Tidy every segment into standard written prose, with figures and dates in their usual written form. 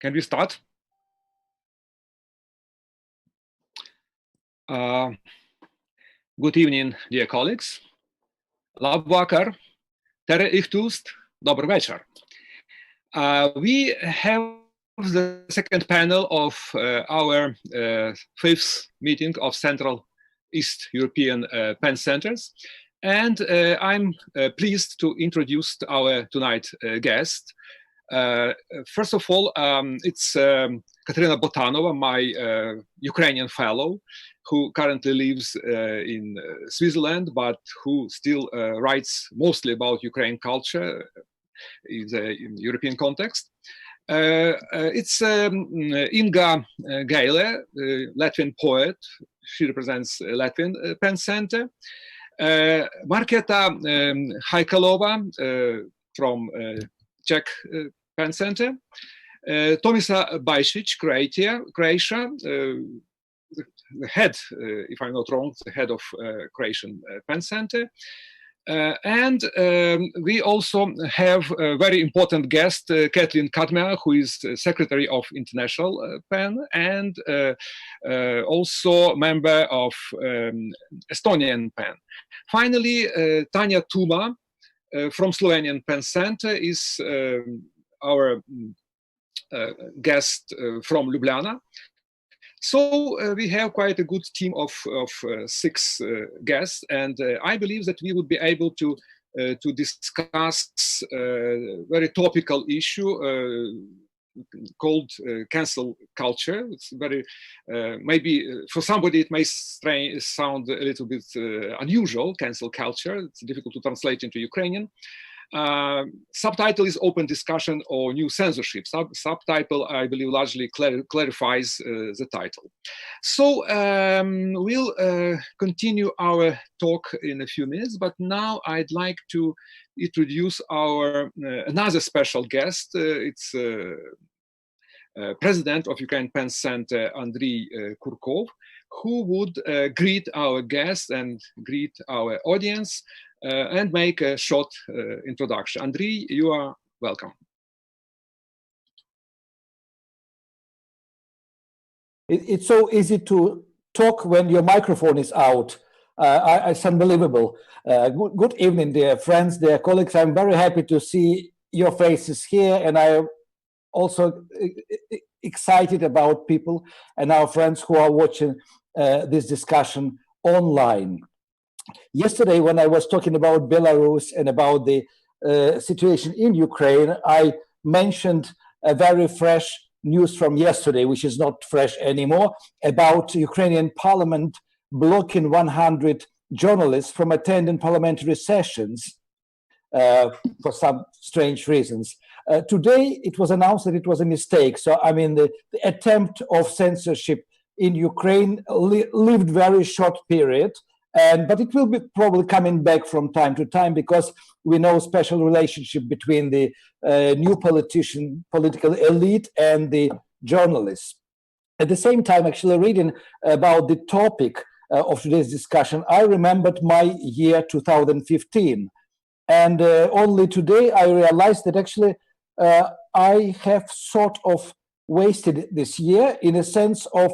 Can we start? Good evening, dear colleagues. Labvakar, tere ihtust, dobr večer. We have the second panel of our fifth meeting of Central East European pen-centers. And I'm pleased to introduce our tonight guest. First of all, it's Kateryna Botanova, my Ukrainian fellow, who currently lives in Switzerland, but who still writes mostly about Ukraine culture in the European context. It's Inga Gaile, Latvian poet. She represents Latvian Pen Center. Marketa Hejkalová from Czech Pen Center. Tomica Bajsić, Croatia, the head, if I'm not wrong, the head of Croatian Pen Center. And we also have a very important guest, Kätlin, who is secretary of International Pen and also member of Estonian Pen. Finally, Tanja Tuma from Slovenian Pen Center is our guest from Ljubljana. So we have quite a good team of six guests, and I believe that we would be able to discuss a very topical issue called cancel culture. It's very, maybe for somebody it may sound a little bit unusual, cancel culture. It's difficult to translate into Ukrainian. Subtitle is open discussion or new censorship. Subtitle, I believe, largely clarifies the title. So we'll continue our talk in a few minutes, but now I'd like to introduce our another special guest. It's President of Ukraine Pen Center, Andriy Kurkov, who would greet our guests and greet our audience and make a short introduction. Andriy, you are welcome. It's so easy to talk when your microphone is out. It's unbelievable. Good evening, dear friends, dear colleagues. I'm very happy to see your faces here, and I'm also excited about people and our friends who are watching this discussion online. Yesterday, when I was talking about Belarus and about the situation in Ukraine, I mentioned a very fresh news from yesterday, which is not fresh anymore, about Ukrainian parliament blocking 100 journalists from attending parliamentary sessions for some strange reasons. Today, it was announced that it was a mistake. So, I mean, the attempt of censorship in Ukraine lived very short period. But it will be probably coming back from time to time because we know special relationship between the new political elite and the journalists. At the same time, actually reading about the topic of today's discussion, I remembered my year 2015. And only today I realized that actually I have sort of wasted this year in a sense of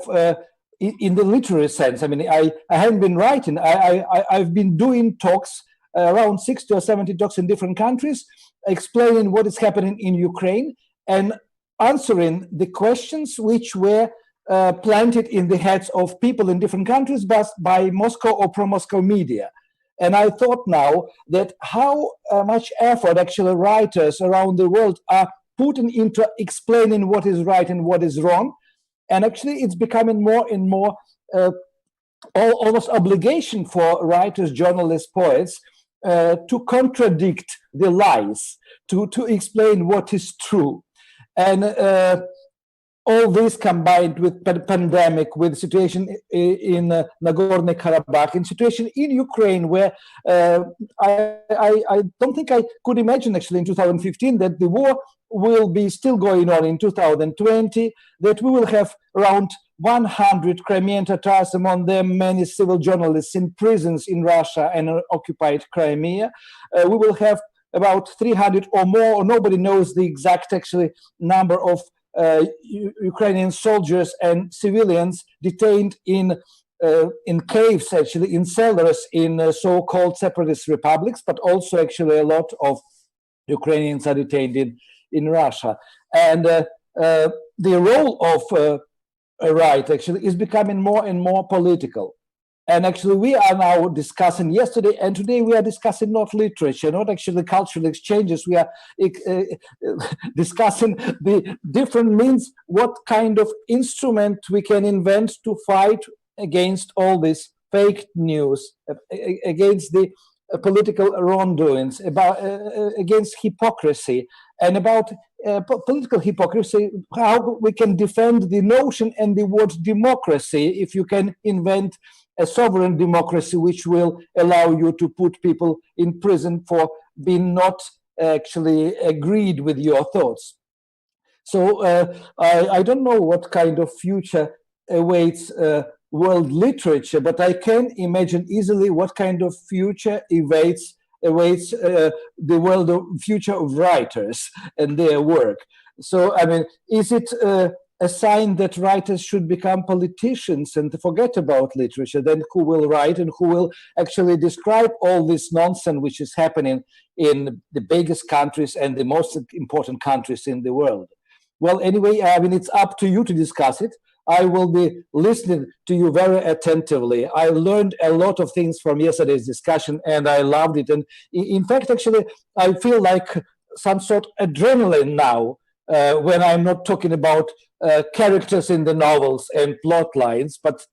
in the literary sense. I mean, I haven't been writing. I've been doing talks, around 60 or 70 talks in different countries, explaining what is happening in Ukraine and answering the questions which were planted in the heads of people in different countries, but by Moscow or pro-Moscow media. And I thought now that how much effort actually writers around the world are putting into explaining what is right and what is wrong. And actually, it's becoming more and more almost obligation for writers, journalists, poets to contradict the lies, to explain what is true. And all this combined with pandemic, with the situation in Nagorno-Karabakh, and situation in Ukraine, where I don't think I could imagine actually in 2015 that the war will be still going on in 2020, that we will have around 100 Crimean Tatars, among them many civil journalists in prisons in Russia and occupied Crimea. We will have about 300 or more, or nobody knows the exact actually number of Ukrainian soldiers and civilians detained in caves, actually in cellars in so-called separatist republics, but also actually a lot of Ukrainians are detained in Russia. And the role of right actually is becoming more and more political. And actually we are now discussing yesterday and today we are discussing not literature, not actually cultural exchanges. We are discussing the different means, what kind of instrument we can invent to fight against all this fake news, against the political wrongdoings, against hypocrisy, and about political hypocrisy, how we can defend the notion and the word democracy if you can invent a sovereign democracy which will allow you to put people in prison for being not actually agreed with your thoughts. So I don't know what kind of future awaits world literature, but I can imagine easily what kind of future awaits the world of future of writers and their work. So, I mean, is it a sign that writers should become politicians and forget about literature? Then who will write and who will actually describe all this nonsense which is happening in the biggest countries and the most important countries in the world? Well, anyway, I mean, it's up to you to discuss it. I will be listening to you very attentively. I learned a lot of things from yesterday's discussion and I loved it. And in fact, actually, I feel like some sort of adrenaline now when I'm not talking about characters in the novels and plot lines, but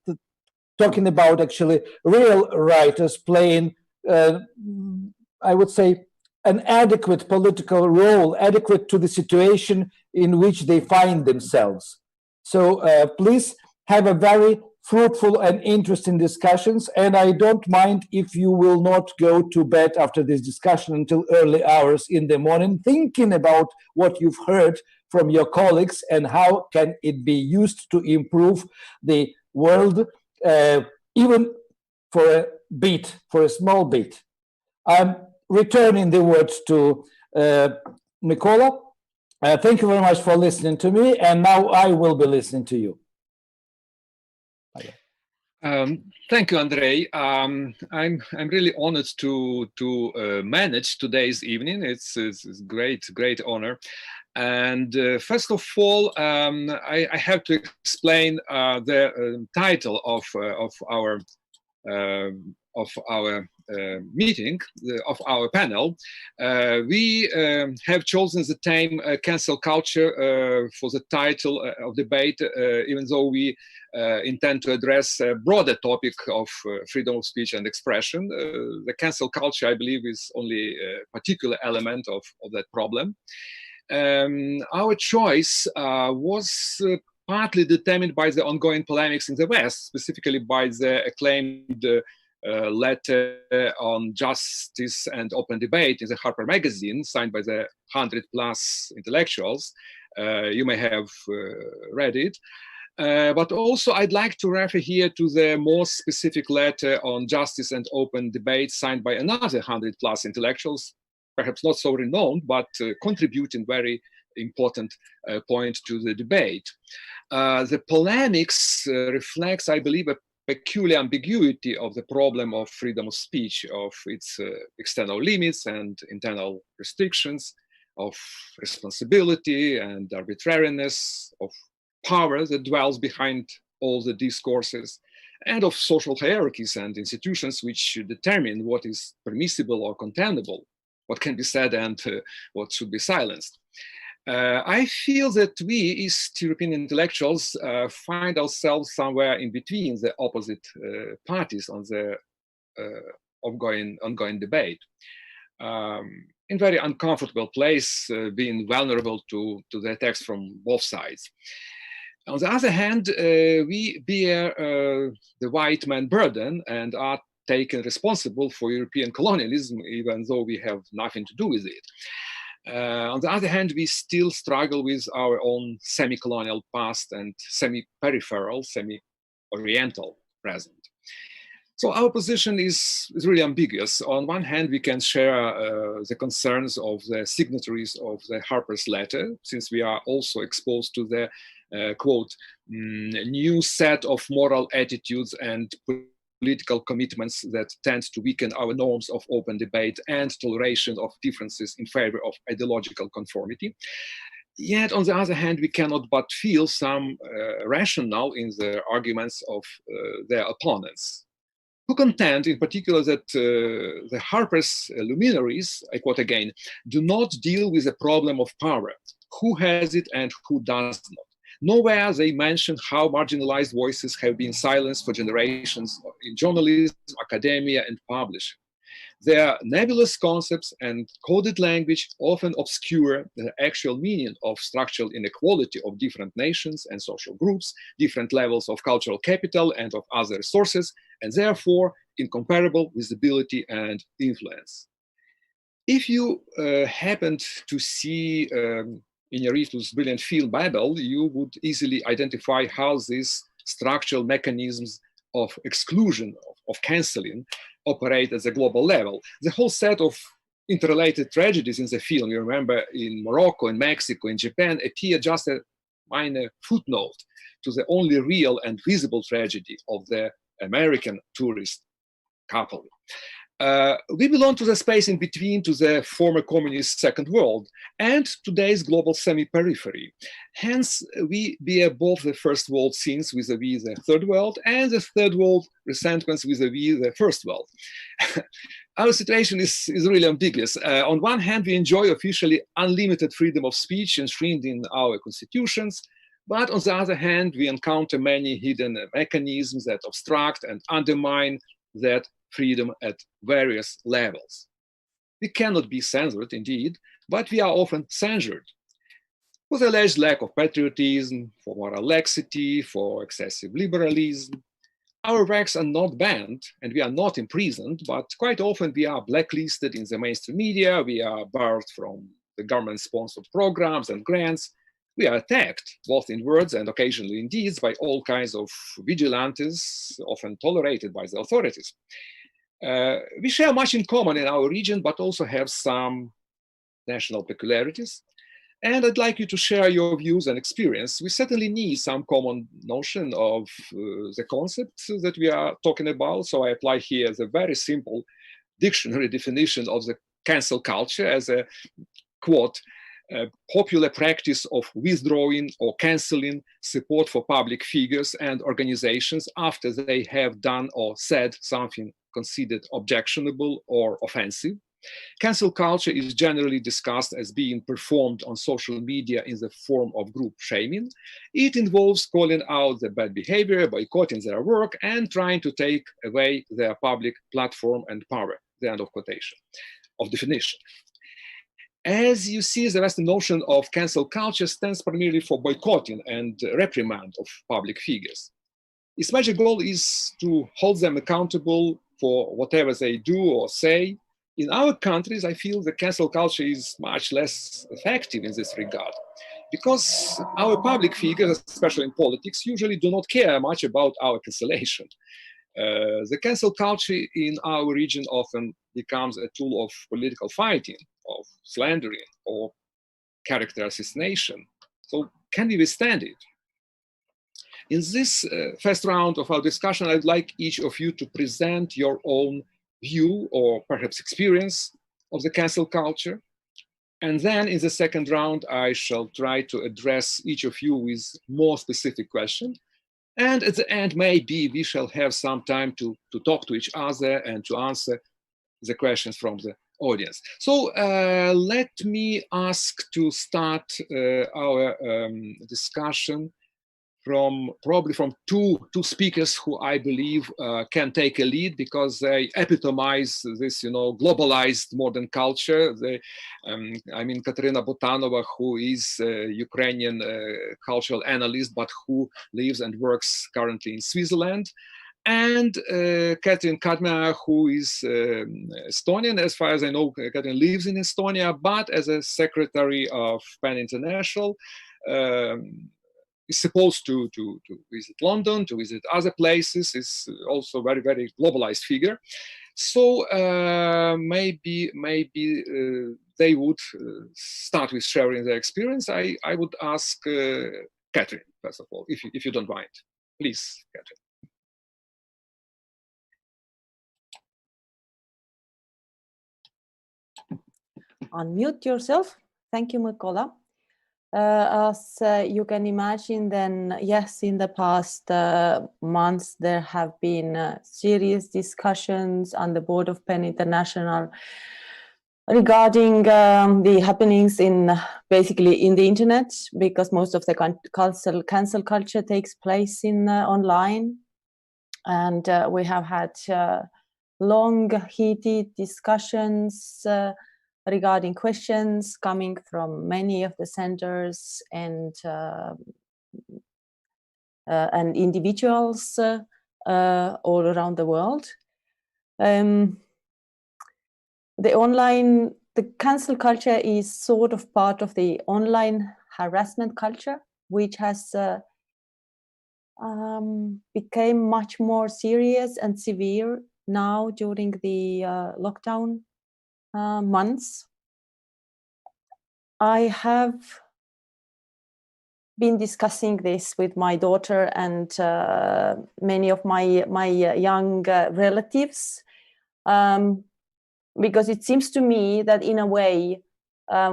talking about actually real writers playing, I would say, an adequate political role, adequate to the situation in which they find themselves. So please have a very fruitful and interesting discussions, and I don't mind if you will not go to bed after this discussion until early hours in the morning, thinking about what you've heard from your colleagues and how can it be used to improve the world, even for a bit, for a small bit. I'm returning the words to Mykola. Thank you very much for listening to me, and now I will be listening to you. Thank you, Andrei. I'm really honored to manage today's evening. It's great honor. And first of all, I have to explain the title of our meeting, of our panel. We have chosen the theme cancel culture for the title of debate, even though we intend to address a broader topic of freedom of speech and expression. The cancel culture, I believe, is only a particular element of that problem. Our choice was partly determined by the ongoing polemics in the West, specifically by the acclaimed letter on justice and open debate in the Harper magazine, signed by the 100+ intellectuals. You may have read it. But also I'd like to refer here to the more specific letter on justice and open debate signed by another 100+ intellectuals, perhaps not so renowned, but contributing very important point to the debate. The polemics reflects, I believe, a peculiar ambiguity of the problem of freedom of speech, of its external limits and internal restrictions, of responsibility and arbitrariness, of power that dwells behind all the discourses, and of social hierarchies and institutions which determine what is permissible or condemnable, what can be said and what should be silenced. I feel that we, East European intellectuals, find ourselves somewhere in between the opposite parties on the ongoing debate. In very uncomfortable place, being vulnerable to the attacks from both sides. On the other hand, we bear the white man burden and are taken responsible for European colonialism, even though we have nothing to do with it. On the other hand, we still struggle with our own semi-colonial past and semi-peripheral, semi-oriental present. So our position is really ambiguous. On one hand, we can share the concerns of the signatories of the Harper's letter, since we are also exposed to the, quote, new set of moral attitudes and political commitments that tend to weaken our norms of open debate and toleration of differences in favor of ideological conformity. Yet, on the other hand, we cannot but feel some rationale in the arguments of their opponents, who contend in particular that the Harper's luminaries, I quote again, do not deal with the problem of power, who has it and who does not. Nowhere they mention how marginalized voices have been silenced for generations in journalism, academia, and publishing. Their nebulous concepts and coded language often obscure the actual meaning of structural inequality of different nations and social groups, different levels of cultural capital and of other resources, and therefore incomparable visibility and influence. If you happened to see Iñárritu's brilliant film Babel, you would easily identify how these structural mechanisms of exclusion, of canceling, operate at the global level. The whole set of interrelated tragedies in the film, you remember in Morocco, in Mexico, in Japan, appear just a minor footnote to the only real and visible tragedy of the American tourist couple. We belong to the space in between, to the former communist second world and today's global semi-periphery. Hence, we be above the first world scenes vis-a-vis the third world and the third world resentments vis-a-vis the first world. Our situation is really ambiguous. On one hand, we enjoy officially unlimited freedom of speech enshrined in our constitutions, but on the other hand, we encounter many hidden mechanisms that obstruct and undermine that freedom at various levels. We cannot be censored, indeed, but we are often censured for the alleged lack of patriotism, for moral laxity, for excessive liberalism. Our works are not banned and we are not imprisoned, but quite often we are blacklisted in the mainstream media, we are barred from the government-sponsored programs and grants, we are attacked, both in words and occasionally in deeds, by all kinds of vigilantes, often tolerated by the authorities. We share much in common in our region, but also have some national peculiarities. And I'd like you to share your views and experience. We certainly need some common notion of the concept that we are talking about. So I apply here the very simple dictionary definition of the cancel culture as a, quote, popular practice of withdrawing or canceling support for public figures and organizations after they have done or said something considered objectionable or offensive. Cancel culture is generally discussed as being performed on social media in the form of group shaming. It involves calling out the bad behavior, boycotting their work, and trying to take away their public platform and power. The end of quotation, of definition. As you see, the Western notion of cancel culture stands primarily for boycotting and reprimand of public figures. Its major goal is to hold them accountable for whatever they do or say. In our countries, I feel the cancel culture is much less effective in this regard, because our public figures, especially in politics, usually do not care much about our cancellation. The cancel culture in our region often becomes a tool of political fighting, of slandering, or character assassination. So can we withstand it? In this first round of our discussion, I'd like each of you to present your own view or perhaps experience of the cancel culture. And then in the second round, I shall try to address each of you with more specific questions. And at the end, maybe we shall have some time to talk to each other and to answer the questions from the audience. So let me ask to start our discussion probably from two speakers who I believe can take a lead, because they epitomize this, globalized modern culture. I mean, Kateryna Botanova, who is a Ukrainian cultural analyst, but who lives and works currently in Switzerland. And Kätlin, who is Estonian. As far as I know, Kätlin lives in Estonia, but as a secretary of PEN International, is supposed to visit London, to visit other places, is also very, very globalized figure. So maybe they would start with sharing their experience. I would ask Kateryna, first of all, if you don't mind. Please, Kateryna. Unmute yourself. Thank you, Mykola. As you can imagine, then, yes, in the past months, there have been serious discussions on the board of PEN International regarding the happenings basically in the internet, because most of the cancel culture takes place in online. And we have had long, heated discussions regarding questions coming from many of the centers and individuals all around the world. The cancel culture is sort of part of the online harassment culture, which has became much more serious and severe now during the lockdown months. I have been discussing this with my daughter and many of my young relatives, because it seems to me that in a way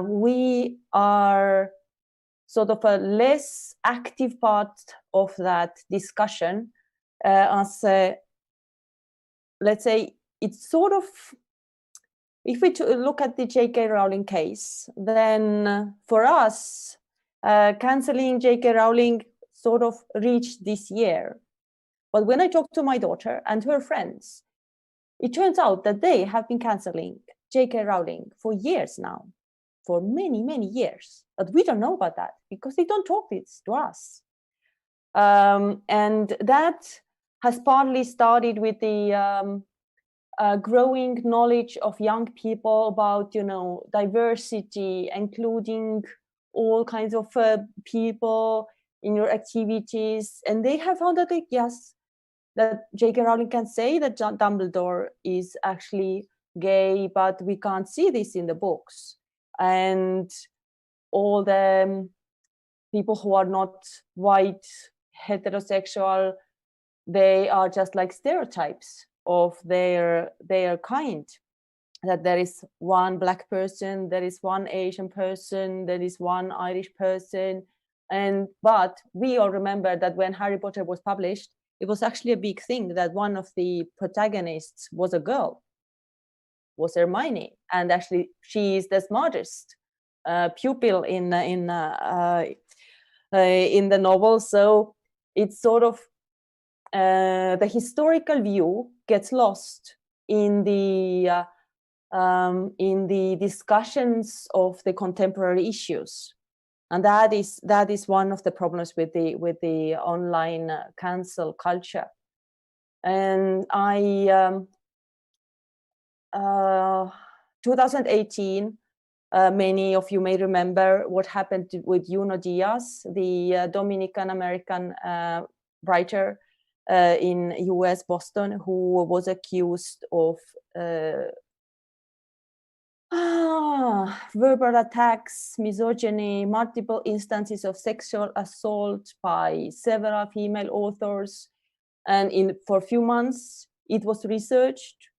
we are sort of a less active part of that discussion, as let's say it's sort of, if we look at the J.K. Rowling case, then for us, cancelling J.K. Rowling sort of reached this year. But when I talk to my daughter and her friends, it turns out that they have been cancelling J.K. Rowling for years now, for many, many years. But we don't know about that because they don't talk this to us. And that has partly started with the growing knowledge of young people about, diversity, including all kinds of people in your activities. And they have found that, yes, that J.K. Rowling can say that Dumbledore is actually gay, but we can't see this in the books. And all the people who are not white, heterosexual, they are just like stereotypes of their kind, that there is one black person, there is one Asian person, there is one Irish person. But we all remember that when Harry Potter was published, it was actually a big thing that one of the protagonists was a girl, was Hermione, and actually she is the smartest pupil in the novel. So it's sort of the historical view gets lost in the discussions of the contemporary issues, and that is one of the problems with the online cancel culture. And 2018, many of you may remember what happened with Junot Díaz, the Dominican American writer in US Boston, who was accused of verbal attacks, misogyny, multiple instances of sexual assault by several female authors. And for a few months, it was researched.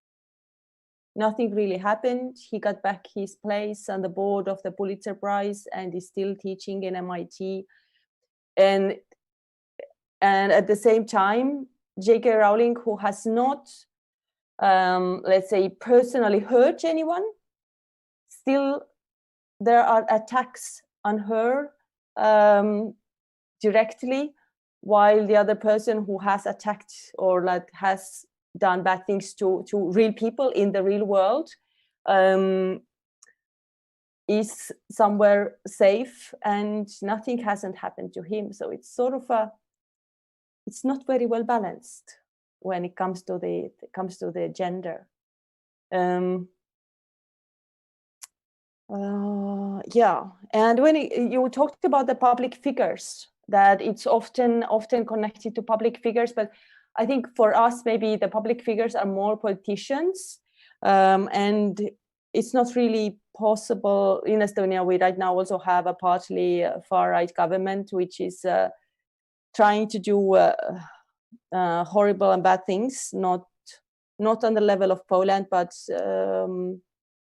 Nothing really happened. He got back his place on the board of the Pulitzer Prize and is still teaching in MIT. And at the same time, J.K. Rowling, who has not, let's say, personally hurt anyone, still there are attacks on her directly, while the other person who has attacked or has done bad things to real people in the real world is somewhere safe, and nothing hasn't happened to him. So it's sort of it's not very well balanced when it comes to the gender. Yeah, and when you talked about the public figures that it's often connected to public figures, but I think for us, maybe the public figures are more politicians, and it's not really possible. In Estonia, we right now also have a partly far-right government, which is trying to do horrible and bad things, not on the level of Poland, but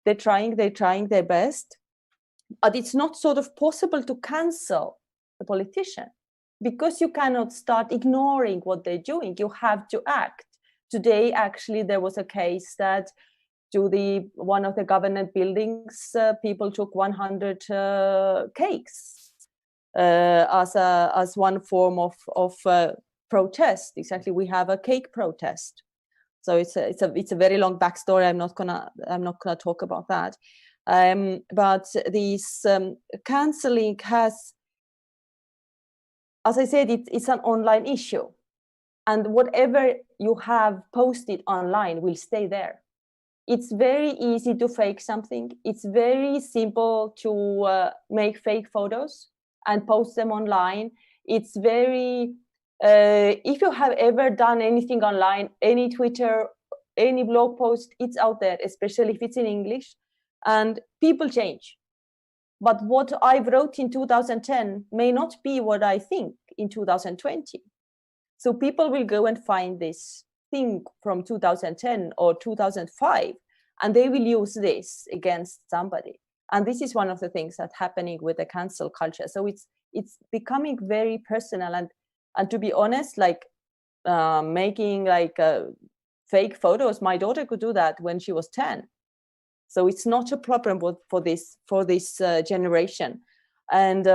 they're trying their best. But it's not sort of possible to cancel the politician, because you cannot start ignoring what they're doing. You have to act. Today, actually, there was a case that to one of the government buildings, people took 100 cakes as one form of protest. Exactly, we have a cake protest. So it's a very long backstory. I'm not gonna talk about that. But this canceling has, as I said, it's an online issue, and whatever you have posted online will stay there. It's very easy to fake something. It's very simple to make fake photos and post them online. It's very, if you have ever done anything online, any Twitter, any blog post, it's out there, especially if it's in English, and people change. But what I wrote in 2010 may not be what I think in 2020. So people will go and find this thing from 2010 or 2005, and they will use this against somebody. And this is one of the things that's happening with the cancel culture. So it's becoming very personal. And to be honest, like making like fake photos, my daughter could do that when she was 10. So it's not a problem for this generation, and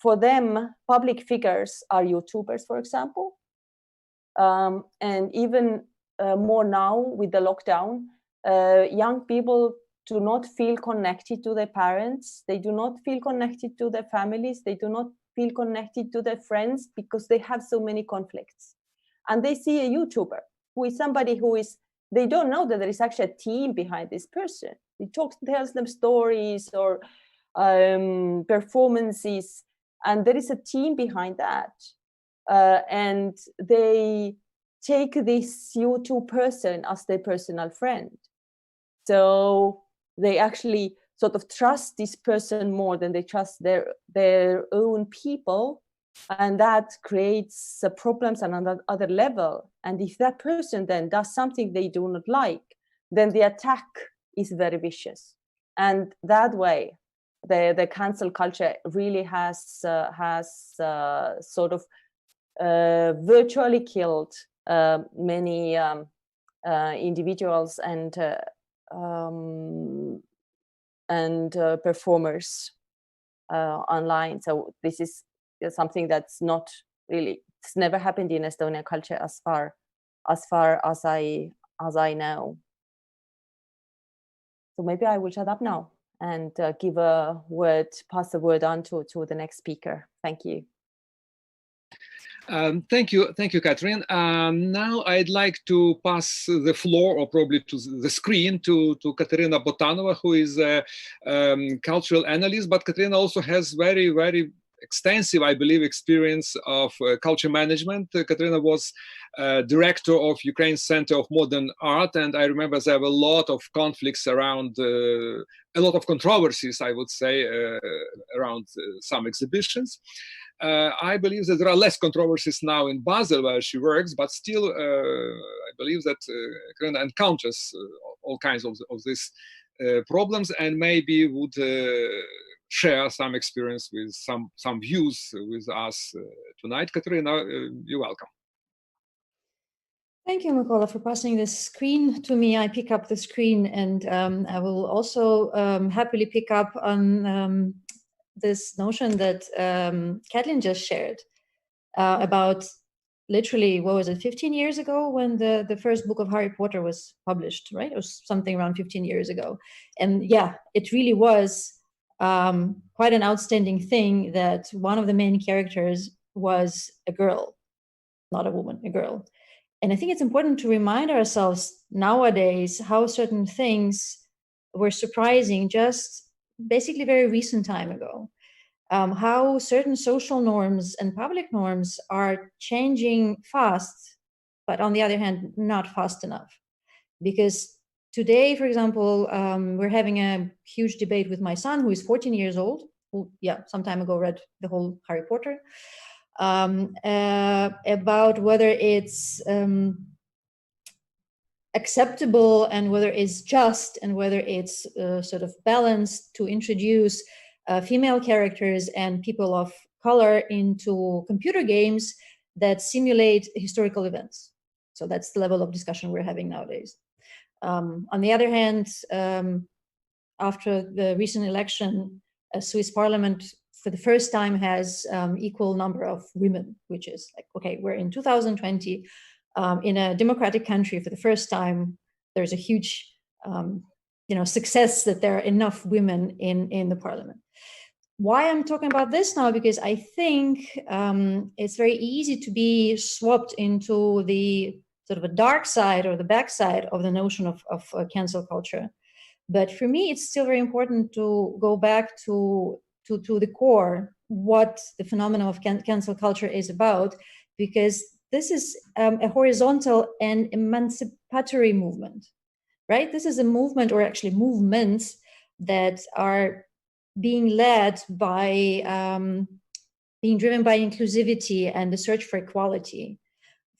for them, public figures are YouTubers, for example, and even more now with the lockdown, young people do not feel connected to their parents. They do not feel connected to their families. They do not feel connected to their friends because they have so many conflicts, and they see a YouTuber who is somebody who is. They don't know that there is actually a team behind this person. He tells them stories or performances, and there is a team behind that. And they take this YouTube person as their personal friend. So they actually sort of trust this person more than they trust their own people. And that creates problems on another level. And if that person then does something they do not like, then the attack is very vicious. And that way, the cancel culture really has sort of virtually killed many individuals and performers online. So this is something that's not really, it's never happened in Estonian culture as far as I know. So maybe I will shut up now and pass the word on to the next speaker. Thank you. Thank you, Kateryna. Now I'd like to pass the floor, or probably to the screen, to Kateryna Botanova, who is a cultural analyst, but Kateryna also has very, very extensive, I believe, experience of culture management. Kateryna was director of Ukraine Center of Modern Art, and I remember there were a lot of conflicts around, a lot of controversies, I would say, around some exhibitions. I believe that there are less controversies now in Basel where she works, but still I believe that Kateryna encounters all kinds of these problems, and maybe would share some experience with some views with us tonight. Kateryna, you're welcome. Thank you, Mykola, for passing this screen to me. I pick up the screen, and I will also happily pick up on this notion that Kätlin just shared about literally, what was it, 15 years ago when the first book of Harry Potter was published, right? It was something around 15 years ago. And yeah, it really was quite an outstanding thing that one of the main characters was a girl, not a woman, a girl. And I think it's important to remind ourselves nowadays how certain things were surprising just basically very recent time ago. how certain social norms and public norms are changing fast, but on the other hand, not fast enough. Because today, for example, we're having a huge debate with my son, who is 14 years old, who, some time ago read the whole Harry Potter, about whether it's acceptable and whether it's just and whether it's sort of balanced to introduce female characters and people of color into computer games that simulate historical events. So that's the level of discussion we're having nowadays. On the other hand, after the recent election, Swiss parliament for the first time has equal number of women, which is like, okay, we're in 2020, in a democratic country for the first time, there's a huge success that there are enough women in the parliament. Why I'm talking about this now, because I think it's very easy to be swapped into the sort of a dark side or the backside of the notion of cancel culture. But for me, it's still very important to go back to the core, what the phenomenon of cancel culture is about, because this is a horizontal and emancipatory movement, right? This is a movement, or actually movements, that are being led by, being driven by inclusivity and the search for equality,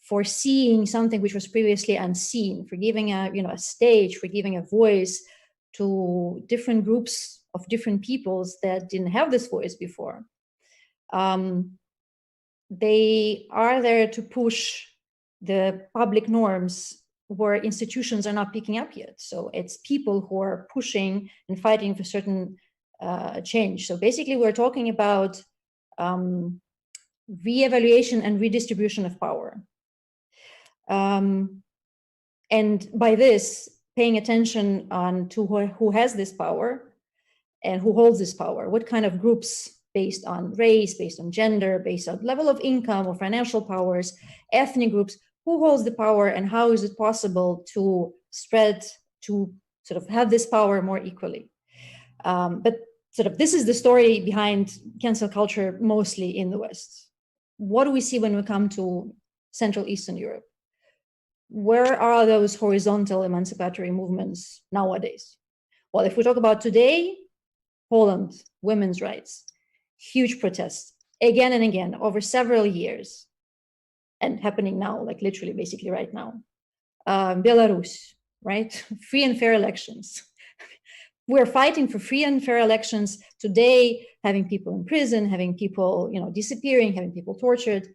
for seeing something which was previously unseen, for giving a stage, for giving a voice to different groups of different peoples that didn't have this voice before. They are there to push the public norms where institutions are not picking up yet. So it's people who are pushing and fighting for certain change. So basically, we're talking about re-evaluation and redistribution of power. And by this, paying attention on to who has this power and who holds this power, what kind of groups based on race, based on gender, based on level of income or financial powers, ethnic groups, who holds the power, and how is it possible to spread, to sort of have this power more equally. But sort of this is the story behind cancel culture mostly in the West. What do we see when we come to Central Eastern Europe? Where are those horizontal emancipatory movements nowadays? Well, if we talk about today, Poland, women's rights, huge protests again and again over several years, and happening now, like literally basically right now. Belarus, right? Free and fair elections. We're fighting for free and fair elections today, having people in prison, having people, disappearing, having people tortured.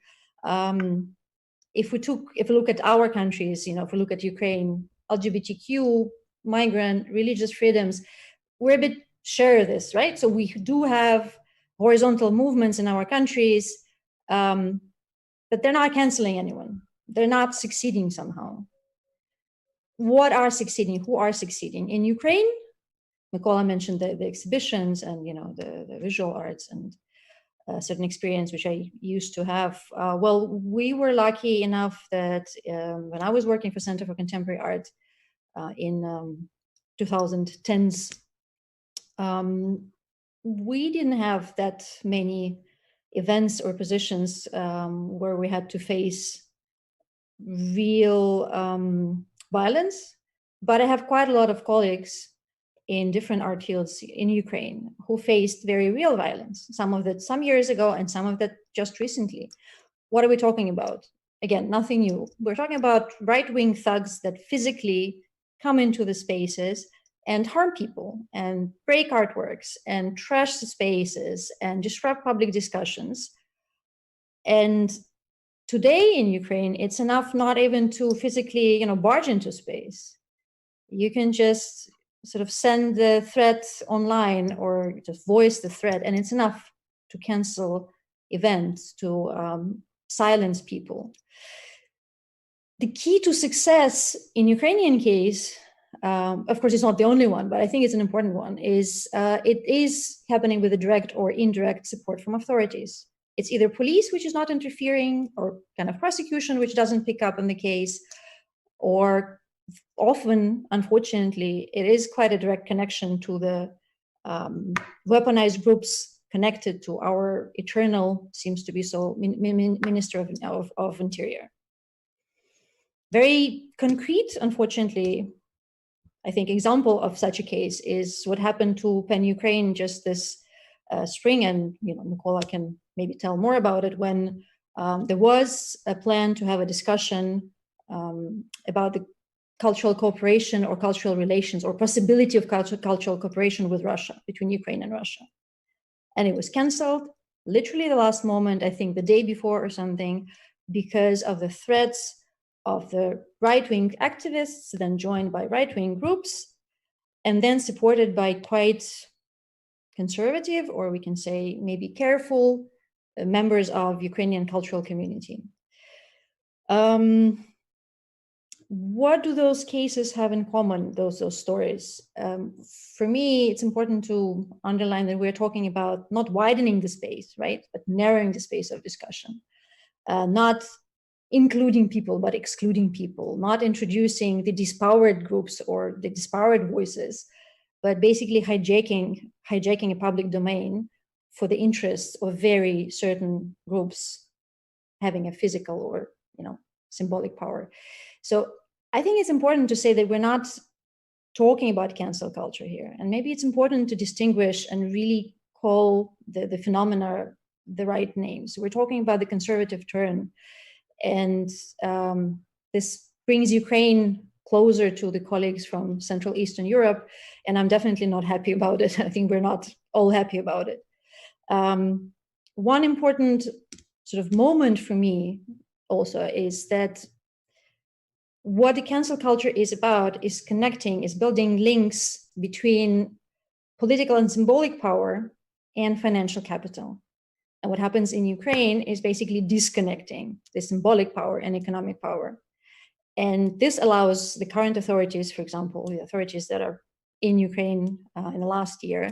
If we look at our countries, if we look at Ukraine, LGBTQ, migrant, religious freedoms, we're a bit share this, right? So we do have horizontal movements in our countries, but they're not canceling anyone. They're not succeeding somehow. What are succeeding? Who are succeeding? In Ukraine, Mykola mentioned the exhibitions and the visual arts and certain experience which I used to have. Well, we were lucky enough that when I was working for Center for Contemporary Art in 2010s, we didn't have that many events or positions where we had to face real violence, but I have quite a lot of colleagues in different art fields in Ukraine who faced very real violence, some of that some years ago and some of that just recently. What are we talking about? Again, nothing new. We're talking about right-wing thugs that physically come into the spaces and harm people and break artworks and trash the spaces and disrupt public discussions. And today in Ukraine, it's enough not even to physically, barge into space. You can just sort of send the threat online or just voice the threat, and it's enough to cancel events, to silence people. The key to success in Ukrainian case, of course, it's not the only one, but I think it's an important one, is it is happening with a direct or indirect support from authorities. It's either police, which is not interfering, or kind of prosecution, which doesn't pick up on the case, or often, unfortunately, it is quite a direct connection to the weaponized groups connected to our eternal, seems to be so, Minister of Interior. Very concrete, unfortunately, I think, example of such a case is what happened to PEN Ukraine just this spring, and Mykola can maybe tell more about it, when there was a plan to have a discussion about the cultural cooperation or cultural relations or possibility of cultural cooperation with Russia, between Ukraine and Russia. And it was canceled literally the last moment, I think the day before or something, because of the threats of the right-wing activists, then joined by right-wing groups, and then supported by quite conservative, or we can say maybe careful, members of Ukrainian cultural community. What do those cases have in common, those stories? For me, it's important to underline that we're talking about not widening the space, right, but narrowing the space of discussion, not including people, but excluding people, not introducing the dispowered groups or the dispowered voices, but basically hijacking a public domain for the interests of very certain groups having a physical or symbolic power. So I think it's important to say that we're not talking about cancel culture here, and maybe it's important to distinguish and really call the phenomena the right names. We're talking about the conservative turn, and this brings Ukraine closer to the colleagues from Central Eastern Europe, and I'm definitely not happy about it. I think we're not all happy about it. One important sort of moment for me also is that what the cancel culture is about is connecting, is building links between political and symbolic power and financial capital. And what happens in Ukraine is basically disconnecting the symbolic power and economic power. And this allows the current authorities, for example, the authorities that are in Ukraine in the last year,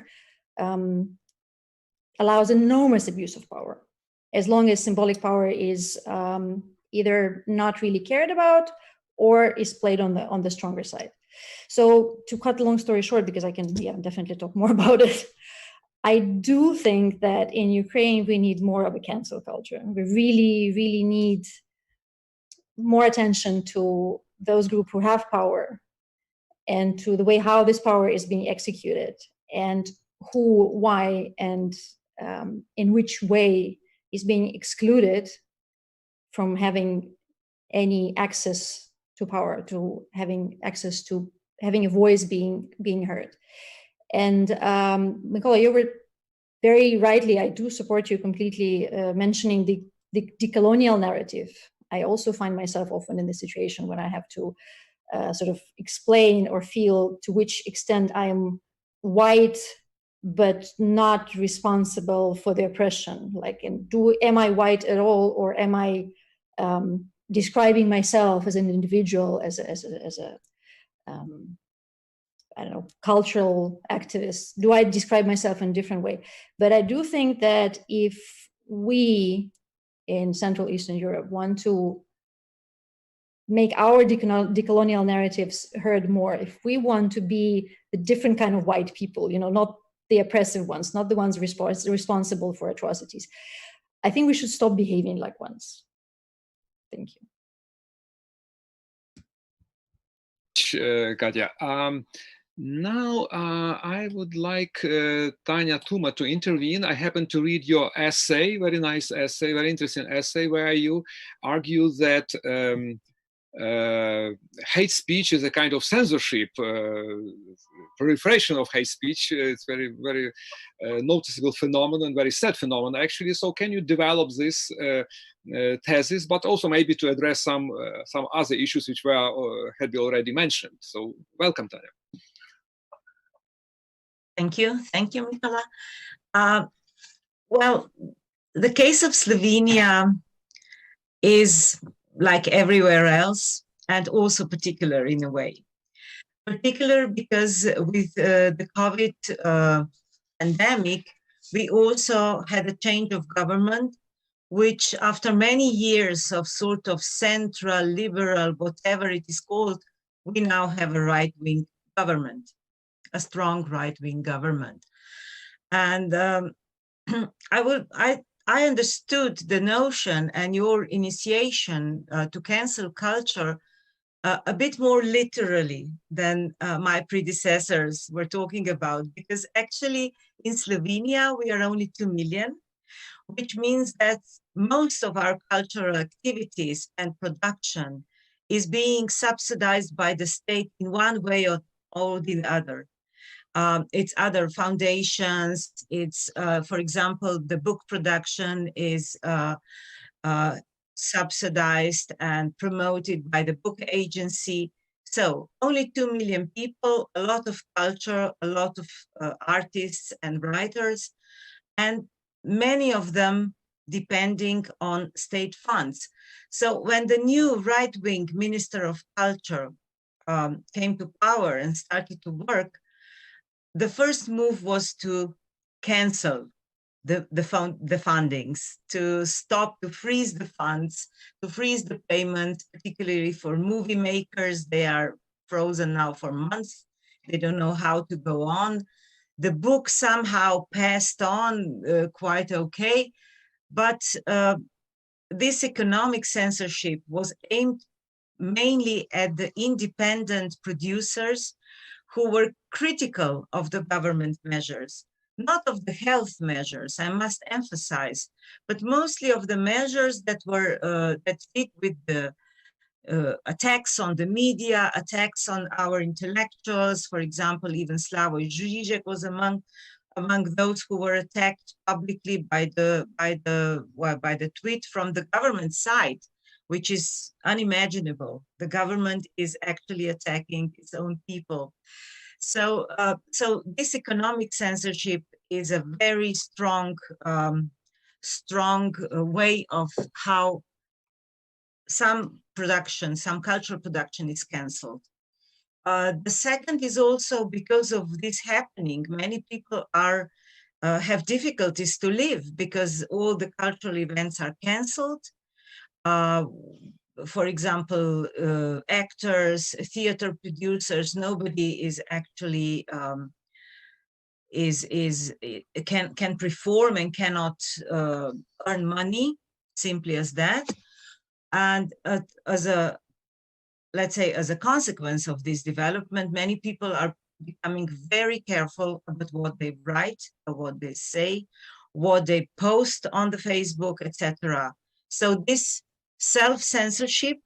allows enormous abuse of power, as long as symbolic power is either not really cared about or is played on the stronger side. So to cut the long story short, because I can definitely talk more about it, I do think that in Ukraine, we need more of a cancel culture. We really, really need more attention to those groups who have power and to the way how this power is being executed and who, why, and in which way is being excluded from having any access to power, to having access to having a voice being heard. And Mykola, you were very rightly, I do support you completely, mentioning the decolonial narrative. I also find myself often in the situation when I have to sort of explain or feel to which extent I am white, but not responsible for the oppression. Like, am I white at all, or am I describing myself as an individual, as a I don't know, cultural activist? Do I describe myself in a different way? But I do think that if we in Central Eastern Europe want to make our decolonial narratives heard more, if we want to be the different kind of white people, not the oppressive ones, not the ones responsible for atrocities, I think we should stop behaving like ones. Thank you. Katya. Now I would like Tanja, Tuma to intervene. I happened to read your essay, very nice essay, very interesting essay, where you argue that hate speech is a kind of censorship, proliferation of hate speech. It's very, very noticeable phenomenon, very sad phenomenon, actually. So can you develop this thesis, but also maybe to address some other issues which had been already mentioned? So welcome, Tanja. Thank you, Mykola. Well, the case of Slovenia is like everywhere else, and also particular in a way. Particular because with the COVID pandemic, we also had a change of government, which after many years of sort of central, liberal, whatever it is called, we now have a right-wing government, a strong right-wing government. And I understood the notion and your initiation to cancel culture a bit more literally than my predecessors were talking about, because actually in Slovenia, we are only 2 million, which means that most of our cultural activities and production is being subsidized by the state in one way or the other. It's other foundations. It's, for example, the book production is subsidized and promoted by the book agency. So only 2 million people, a lot of culture, a lot of artists and writers, and many of them depending on state funds. So when the new right-wing Minister of Culture came to power and started to work, the first move was to cancel the fundings, to stop, to freeze the funds, to freeze the payments, particularly for movie makers. They are frozen now for months. They don't know how to go on. The book somehow passed on quite okay, but this economic censorship was aimed mainly at the independent producers who were critical of the government measures, not of the health measures, I must emphasize, but mostly of the measures that were that fit with the attacks on the media, attacks on our intellectuals. For example, even Slavoj Žižek was among those who were attacked publicly by the tweet from the government side, which is unimaginable. The government is actually attacking its own people. So, so this economic censorship is a very strong way of how some production, some cultural production is cancelled. The second is also because of this happening, many people are have difficulties to live because all the cultural events are cancelled. For example, actors, theater producers, nobody is actually can perform and cannot earn money, simply as that. And as a, let's say, as a consequence of this development, many people are becoming very careful about what they write, or what they say, what they post on the Facebook, etc. So this self-censorship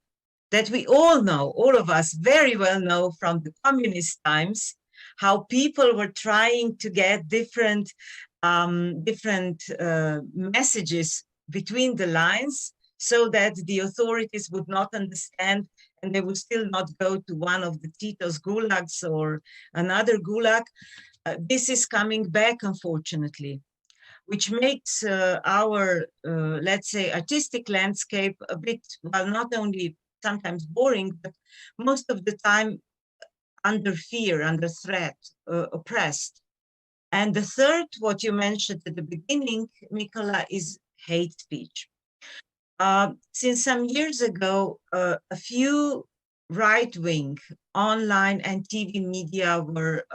that we all know, all of us very well know from the communist times, how people were trying to get different messages between the lines so that the authorities would not understand and they would still not go to one of the Tito's gulags or another gulag. This is coming back, unfortunately, which makes our, let's say, artistic landscape a bit, well, not only sometimes boring, but most of the time under fear, under threat, oppressed. And the third, what you mentioned at the beginning, Mykola, is hate speech. Since some years ago, a few right-wing online and TV media were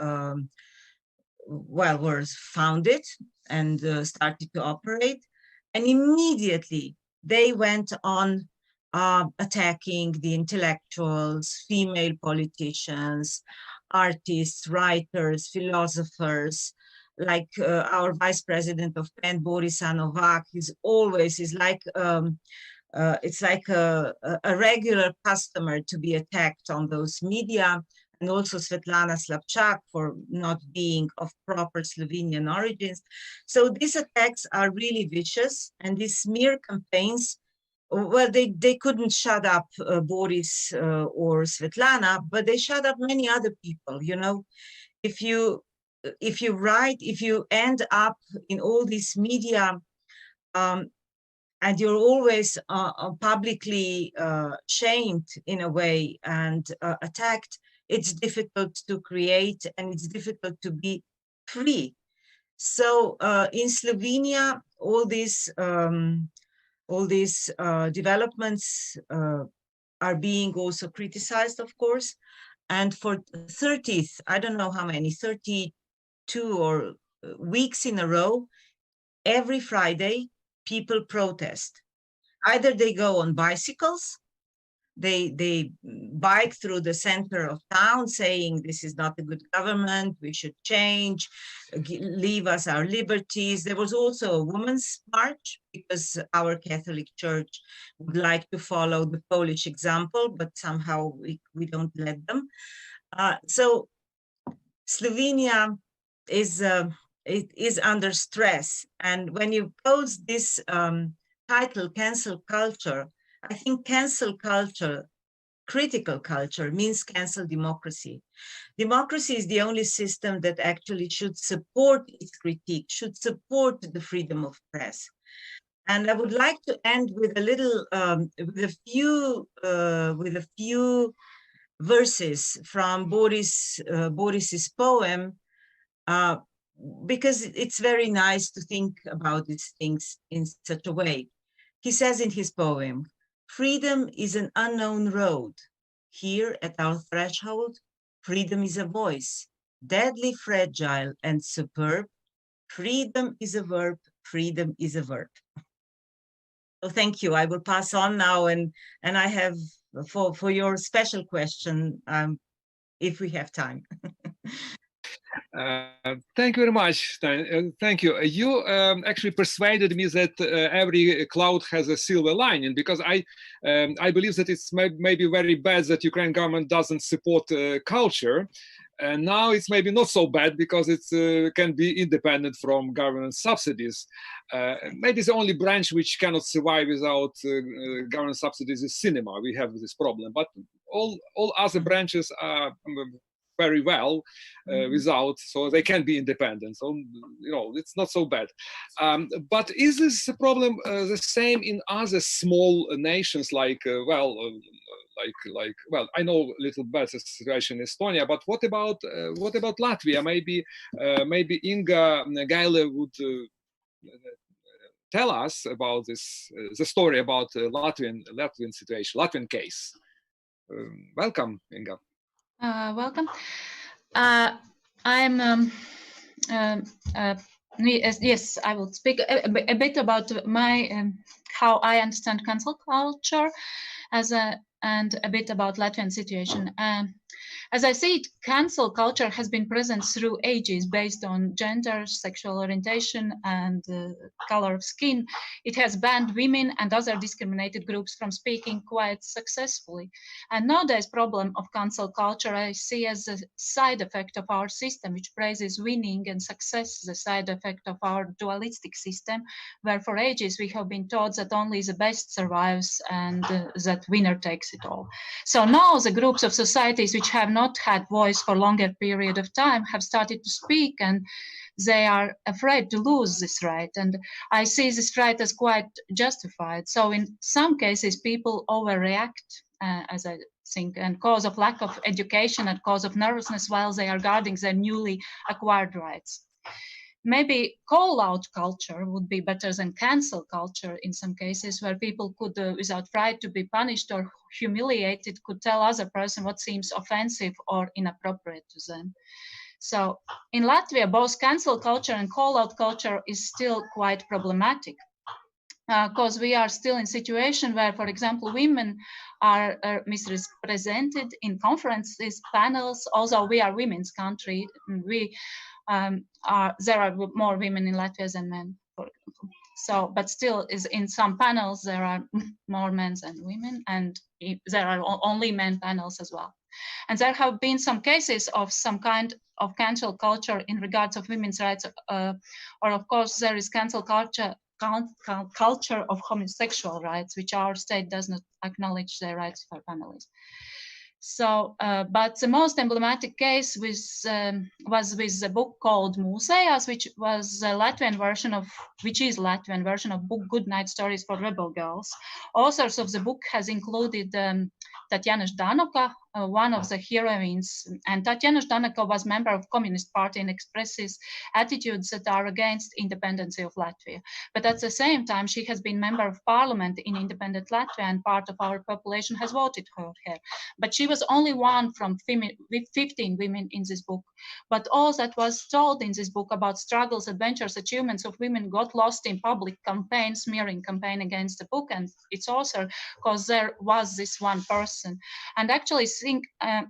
founded and started to operate, and immediately they went on attacking the intellectuals, female politicians, artists, writers, philosophers, like our vice president of PEN, Botanova, it's like a regular customer to be attacked on those media, and also Svetlana Riabchuk for not being of proper Slovenian origins. So these attacks are really vicious, and these smear campaigns, well, they couldn't shut up Boris or Svetlana, but they shut up many other people. You know, if you write, if you end up in all these media, and you're always publicly shamed in a way and attacked, it's difficult to create and it's difficult to be free. So in Slovenia, all these developments are being also criticized, of course. And for 30th, I don't know how many, 32 or weeks in a row, every Friday, people protest. Either they go on bicycles, they bike through the center of town saying this is not a good government, we should change, leave us our liberties. There was also a women's march because our Catholic Church would like to follow the Polish example, but somehow we don't let them. So Slovenia is under stress. And when you pose this title, cancel culture, I think cancel culture, critical culture, means cancel democracy. Democracy is the only system that actually should support its critique, should support the freedom of press. And I would like to end with a little, with a few verses from Boris's poem, because it's very nice to think about these things in such a way. He says in his poem, "Freedom is an unknown road. Here at our threshold, freedom is a voice, deadly fragile and superb. Freedom is a verb, freedom is a verb." So thank you. I will pass on now, and I have for your special question, if we have time. Thank you very much, Tanja. Thank you. You actually persuaded me that every cloud has a silver lining, because I believe that it's maybe very bad that Ukraine government doesn't support culture. And now it's maybe not so bad because it can be independent from government subsidies. Maybe the only branch which cannot survive without government subsidies is cinema. We have this problem, but all other branches are very well without, so they can be independent. So, you know, it's not so bad. But is this problem the same in other small nations like, well, I know a little better situation in Estonia, but what about Latvia? Maybe Inga Gaile would tell us about this, the story about Latvian situation, Latvian case. Welcome, Inga. Welcome. Yes, I will speak a bit about my how I understand cancel culture and a bit about Latvian situation. As I see it, cancel culture has been present through ages based on gender, sexual orientation, and color of skin. It has banned women and other discriminated groups from speaking quite successfully. And nowadays, problem of cancel culture I see as a side effect of our system, which praises winning and success, the side effect of our dualistic system, where for ages we have been taught that only the best survives and that winner takes it all. So now the groups of societies which have not had voice for longer period of time have started to speak, and they are afraid to lose this right. And I see this right as quite justified. So in some cases, people overreact, as I think, and cause of lack of education and cause of nervousness while they are guarding their newly acquired rights. Maybe call-out culture would be better than cancel culture in some cases, where people could, without right to be punished or humiliated, could tell other person what seems offensive or inappropriate to them. So in Latvia, both cancel culture and call-out culture is still quite problematic, because we are still in a situation where, for example, women are misrepresented in conferences, panels. Although we are a women's country, there are more women in Latvia than men, for example. So, but still, in some panels there are more men than women, and there are only men panels as well. And there have been some cases of some kind of cancel culture in regards of women's rights, or of course there is cancel culture of homosexual rights, which our state does not acknowledge their rights for families. So, but the most emblematic case was with the book called Mūsējās, which was a Latvian version of, book Good Night Stories for Rebel Girls. Authors of the book has included Tatjana Ždanoka, one of the heroines. And Tatyana Ždaneko was member of Communist Party and expresses attitudes that are against independence of Latvia. But at the same time, she has been member of parliament in independent Latvia, and part of our population has voted for her. But she was only one from 15 women in this book. But all that was told in this book about struggles, adventures, achievements of women got lost in public campaign, smearing campaign against the book and its author, because there was this one person. And actually I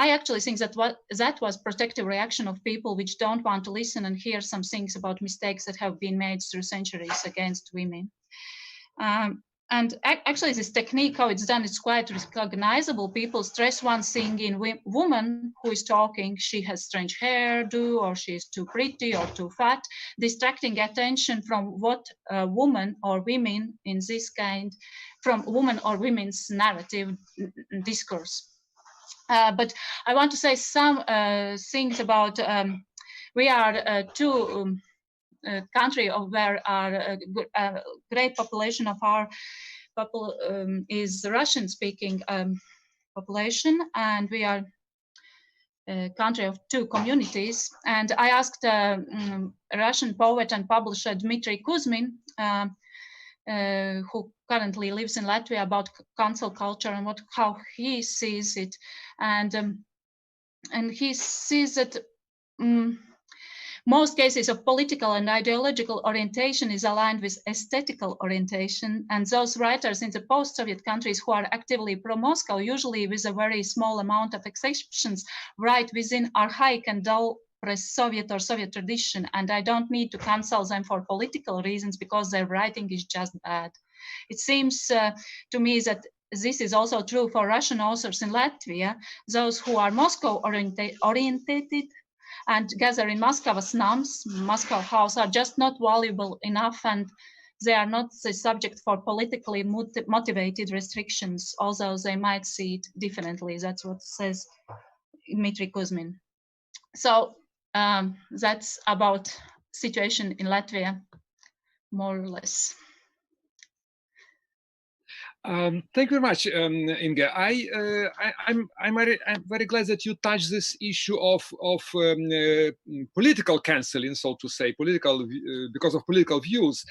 actually think that was protective reaction of people which don't want to listen and hear some things about mistakes that have been made through centuries against women. And actually this technique, how it's done, it's quite recognizable. People stress one thing in woman who is talking, she has strange hairdo, or she is too pretty or too fat, distracting attention from what woman or women in this kind, from woman or women's narrative discourse. But I want to say some things about, we are two country where our great population of our is Russian-speaking population, and we are a country of two communities. And I asked Russian poet and publisher Dmitry Kuzmin, who currently lives in Latvia, about cancel culture and how he sees it, and he sees that most cases of political and ideological orientation is aligned with aesthetical orientation, and those writers in the post-Soviet countries who are actively pro-Moscow, usually with a very small amount of exceptions, write within archaic and dull Soviet or Soviet tradition, and I don't need to cancel them for political reasons because their writing is just bad. It seems to me that this is also true for Russian authors in Latvia. Those who are Moscow orientated and gather in Moscow slums, Moscow house, are just not valuable enough, and they are not the subject for politically motivated restrictions, although they might see it differently. That's what says Dmitry Kuzmin. So that's about situation in Latvia, more or less. Thank you very much, Inga. I'm very glad that you touched this issue of political cancelling, so to say, because of political views.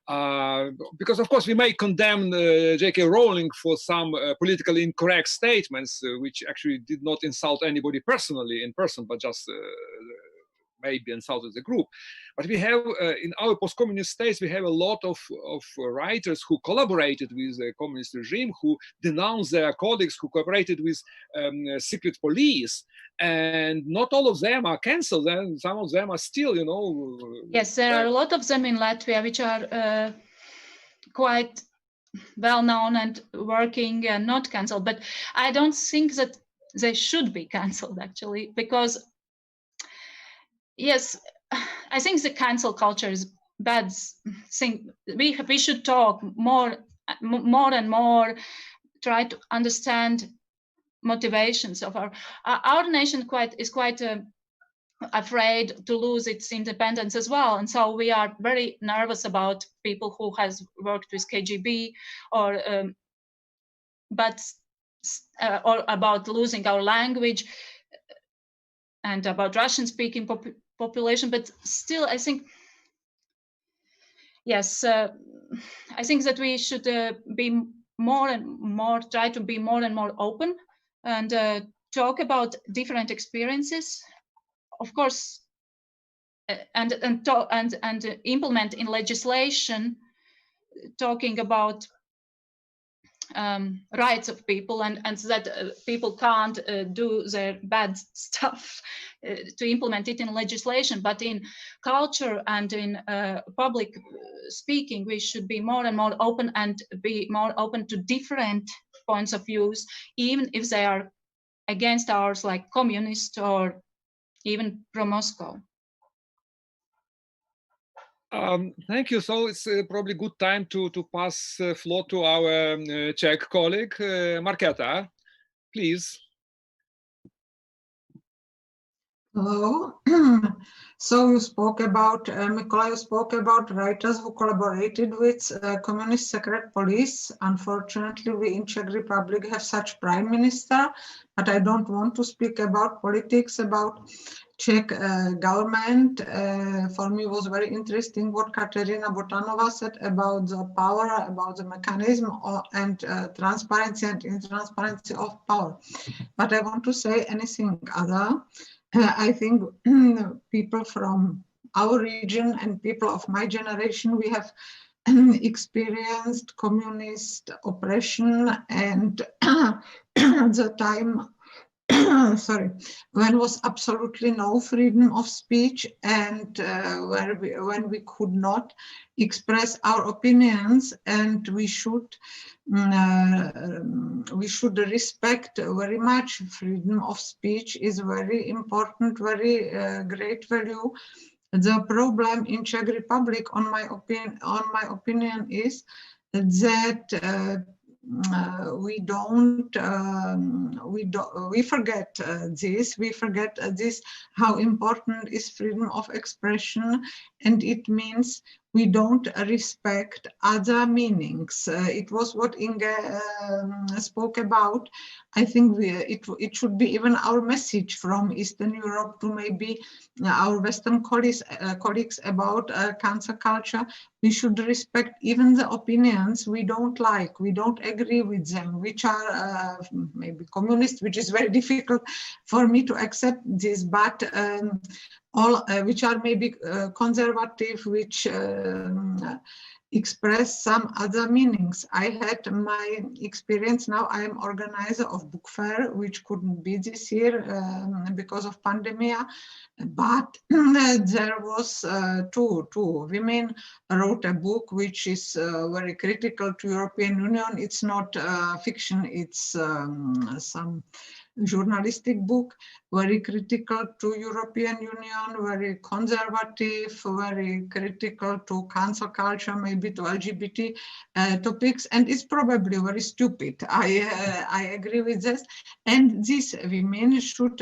Because of course we may condemn J.K. Rowling for some politically incorrect statements, which actually did not insult anybody personally in person, but just maybe insulted the group. But we have, in our post-communist states, we have a lot of writers who collaborated with the communist regime, who denounced their colleagues, who cooperated with secret police. And not all of them are cancelled, and some of them are still, you know. Yes, there are a lot of them in Latvia, which are quite well known and working and not cancelled. But I don't think that they should be cancelled, actually, because yes, I think the cancel culture is bad thing. We should talk more and more, try to understand motivations of our nation. Is quite afraid to lose its independence as well, and so we are very nervous about people who has worked with KGB or about losing our language and about Russian-speaking population. But still, I think, yes, I think that we should be more and more, try to be more and more open and talk about different experiences, of course, and implement in legislation, talking about rights of people, and that people can't do their bad stuff, to implement it in legislation. But in culture and in public speaking, we should be more and more open, and be more open to different points of views, even if they are against ours, like communist or even pro-Moscow. Thank you. So it's probably good time to pass floor to our Czech colleague, Marketa, please. Hello. So you spoke about, Mykola, you spoke about writers who collaborated with communist secret police. Unfortunately, we in Czech Republic have such prime minister, but I don't want to speak about politics, about Czech government. For me was very interesting what Kateryna Botanova said about the power, about the mechanism and transparency and intransparency of power. But I want to say anything other. I think people from our region and people of my generation, we have experienced communist oppression and the time, sorry, when was absolutely no freedom of speech and when we could not express our opinions, and we should respect very much. Freedom of speech is very important, very great value. The problem in Czech Republic, on my opinion, is that we forget this, how important is freedom of expression, and it means we don't respect other meanings. It was what Inga spoke about. I think it should be even our message from Eastern Europe to maybe our Western colleagues about cancel culture. We should respect even the opinions we don't like, we don't agree with them, which are maybe communist, which is very difficult for me to accept this, but all which are maybe conservative, which express some other meanings. I had my experience. Now I am organizer of book fair, which couldn't be this year because of pandemic, but there was two women wrote a book which is very critical to European Union. It's not fiction, it's some journalistic book, very critical to European Union, very conservative, very critical to cancel culture, maybe to LGBT topics, and it's probably very stupid. I agree with this. And these women should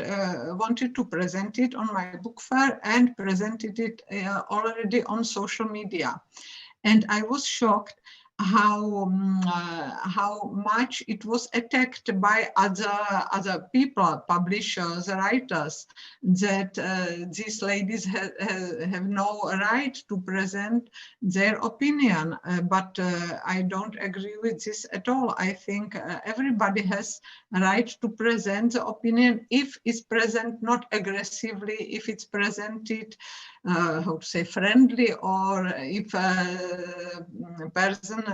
wanted to present it on my book fair and presented it already on social media. And I was shocked how much it was attacked by other people, publishers, writers, that these ladies have no right to present their opinion. But I don't agree with this at all. I think everybody has a right to present the opinion if it's present not aggressively, if it's presented how to say, friendly, or if a person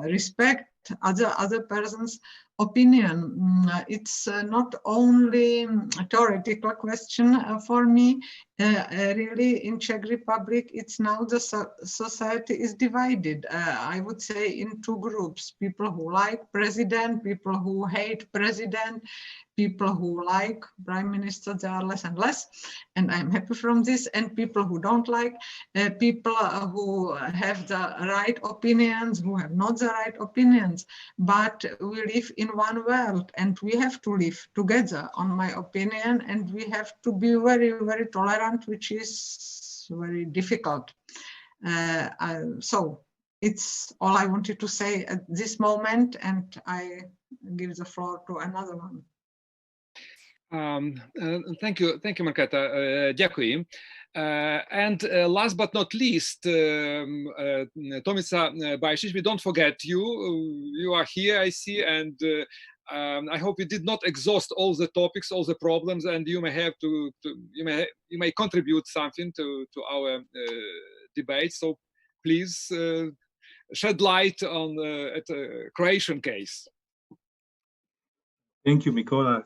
respect other person's opinion. It's not only a theoretical question for me. Really, in Czech Republic, it's now the society is divided. I would say in two groups: people who like president, people who hate president, people who like prime minister. There are less and less, and I'm happy from this. And people who don't like, people who have the right opinions, who have not the right opinions. But we live in one world, and we have to live together, on my opinion, and we have to be very, very tolerant, which is very difficult. So it's all I wanted to say at this moment, and I give the floor to another one. Thank you, Marketa. Дякую. And last but not least, Tomica, Bajsić, we don't forget you. You are here, I see, and I hope you did not exhaust all the topics, all the problems, and you may have you may contribute something to our debate. So please shed light on at the Croatian case. Thank you, Mykola.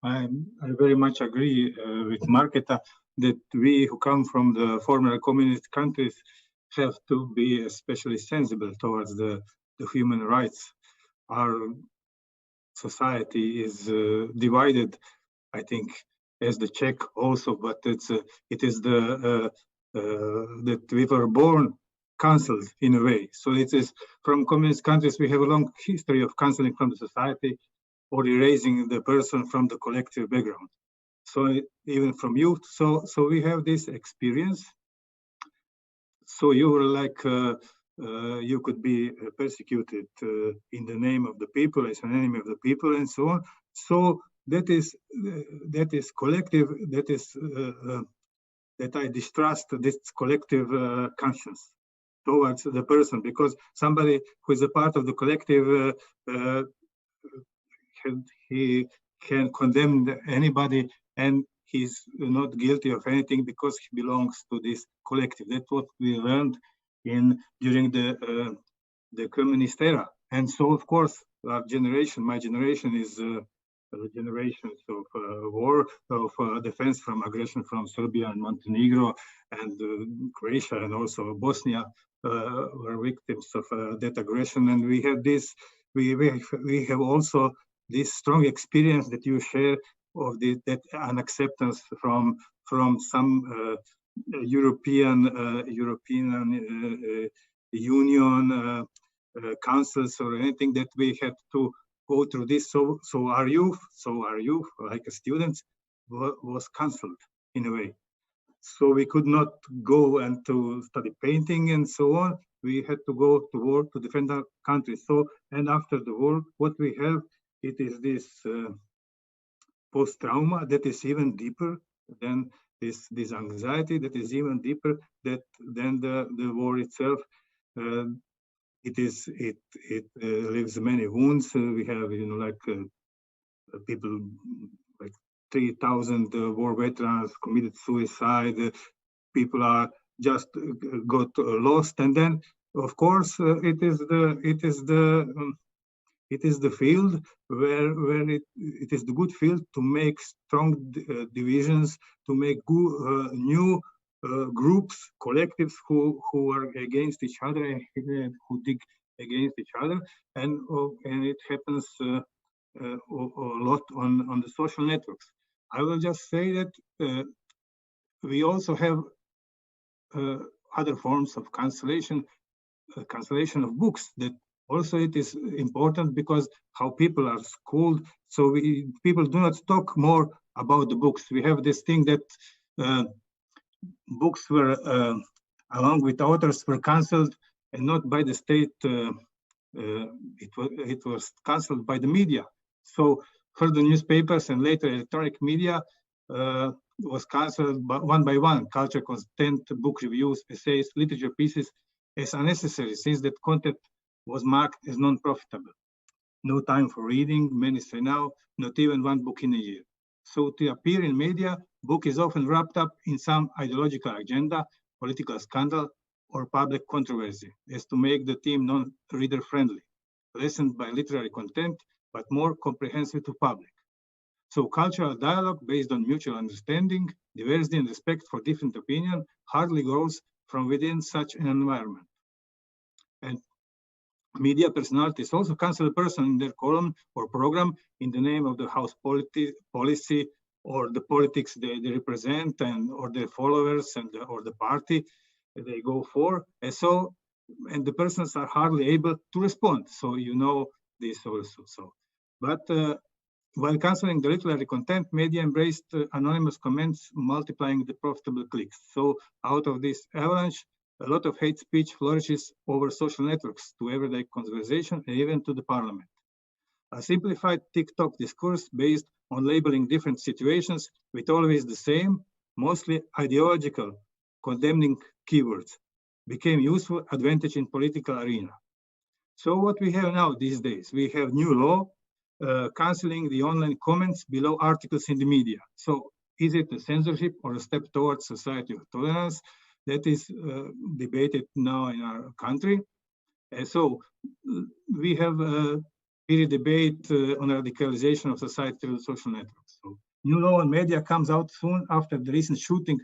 I very much agree with Marketa that we who come from the former communist countries have to be especially sensible towards the human rights. Our society is divided, I think, as the Czech also, but it is that we were born cancelled in a way. So it is from communist countries, we have a long history of cancelling from the society or erasing the person from the collective background. So even from youth, so we have this experience. So you were like, you could be persecuted in the name of the people, as an enemy of the people, and so on. So that is collective. That is that I distrust this collective conscience towards the person, because somebody who is a part of the collective, he can condemn anybody, and he's not guilty of anything because he belongs to this collective. That's what we learned during the communist era. And so, of course, our generation, my generation, is generations of war, of defense from aggression from Serbia and Montenegro and Croatia and also Bosnia were victims of that aggression. And we have this, we have also this strong experience that you share of that unacceptance from some European Union councils or anything, that we had to go through this. So our youth, like students, was cancelled in a way. So we could not go and to study painting and so on. We had to go to war to defend our country. So, and after the war, what we have, it is this post-trauma that is even deeper than this anxiety, that is even deeper than the war itself. It leaves many wounds. We have, people like 3,000 war veterans committed suicide. People are just got lost, and then, of course, it is the field where it is the good field to make strong divisions, to make new groups, collectives who are against each other and who dig against each other, and it happens a lot on the social networks. I will just say that we also have other forms of cancellation of books. That also it is important, because how people are schooled. So people do not talk more about the books. We have this thing that books were, along with authors, were cancelled, and not by the state. It was cancelled by the media. So further newspapers and later electronic media was cancelled one by one. Culture, content, book reviews, essays, literature pieces as unnecessary, since that content was marked as non-profitable. No time for reading, many say now, not even one book in a year. So to appear in media, book is often wrapped up in some ideological agenda, political scandal, or public controversy, as to make the theme non-reader friendly, lessened by literary content, but more comprehensive to public. So cultural dialogue based on mutual understanding, diversity, and respect for different opinion hardly grows from within such an environment. And media personalities also cancel a person in their column or program in the name of the house policy or the politics they represent, or their followers or the party they go for. And the persons are hardly able to respond. So you know this also. So, but while canceling the literary content, media embraced anonymous comments, multiplying the profitable clicks. So out of this avalanche, a lot of hate speech flourishes over social networks to everyday conversation and even to the parliament. A simplified TikTok discourse based on labeling different situations with always the same, mostly ideological, condemning keywords became useful advantage in political arena. So what we have now these days, we have new law canceling the online comments below articles in the media. So is it a censorship or a step towards society of tolerance? That is debated now in our country. So we have a period debate on radicalization of society through social networks. So new law on media comes out soon after the recent shooting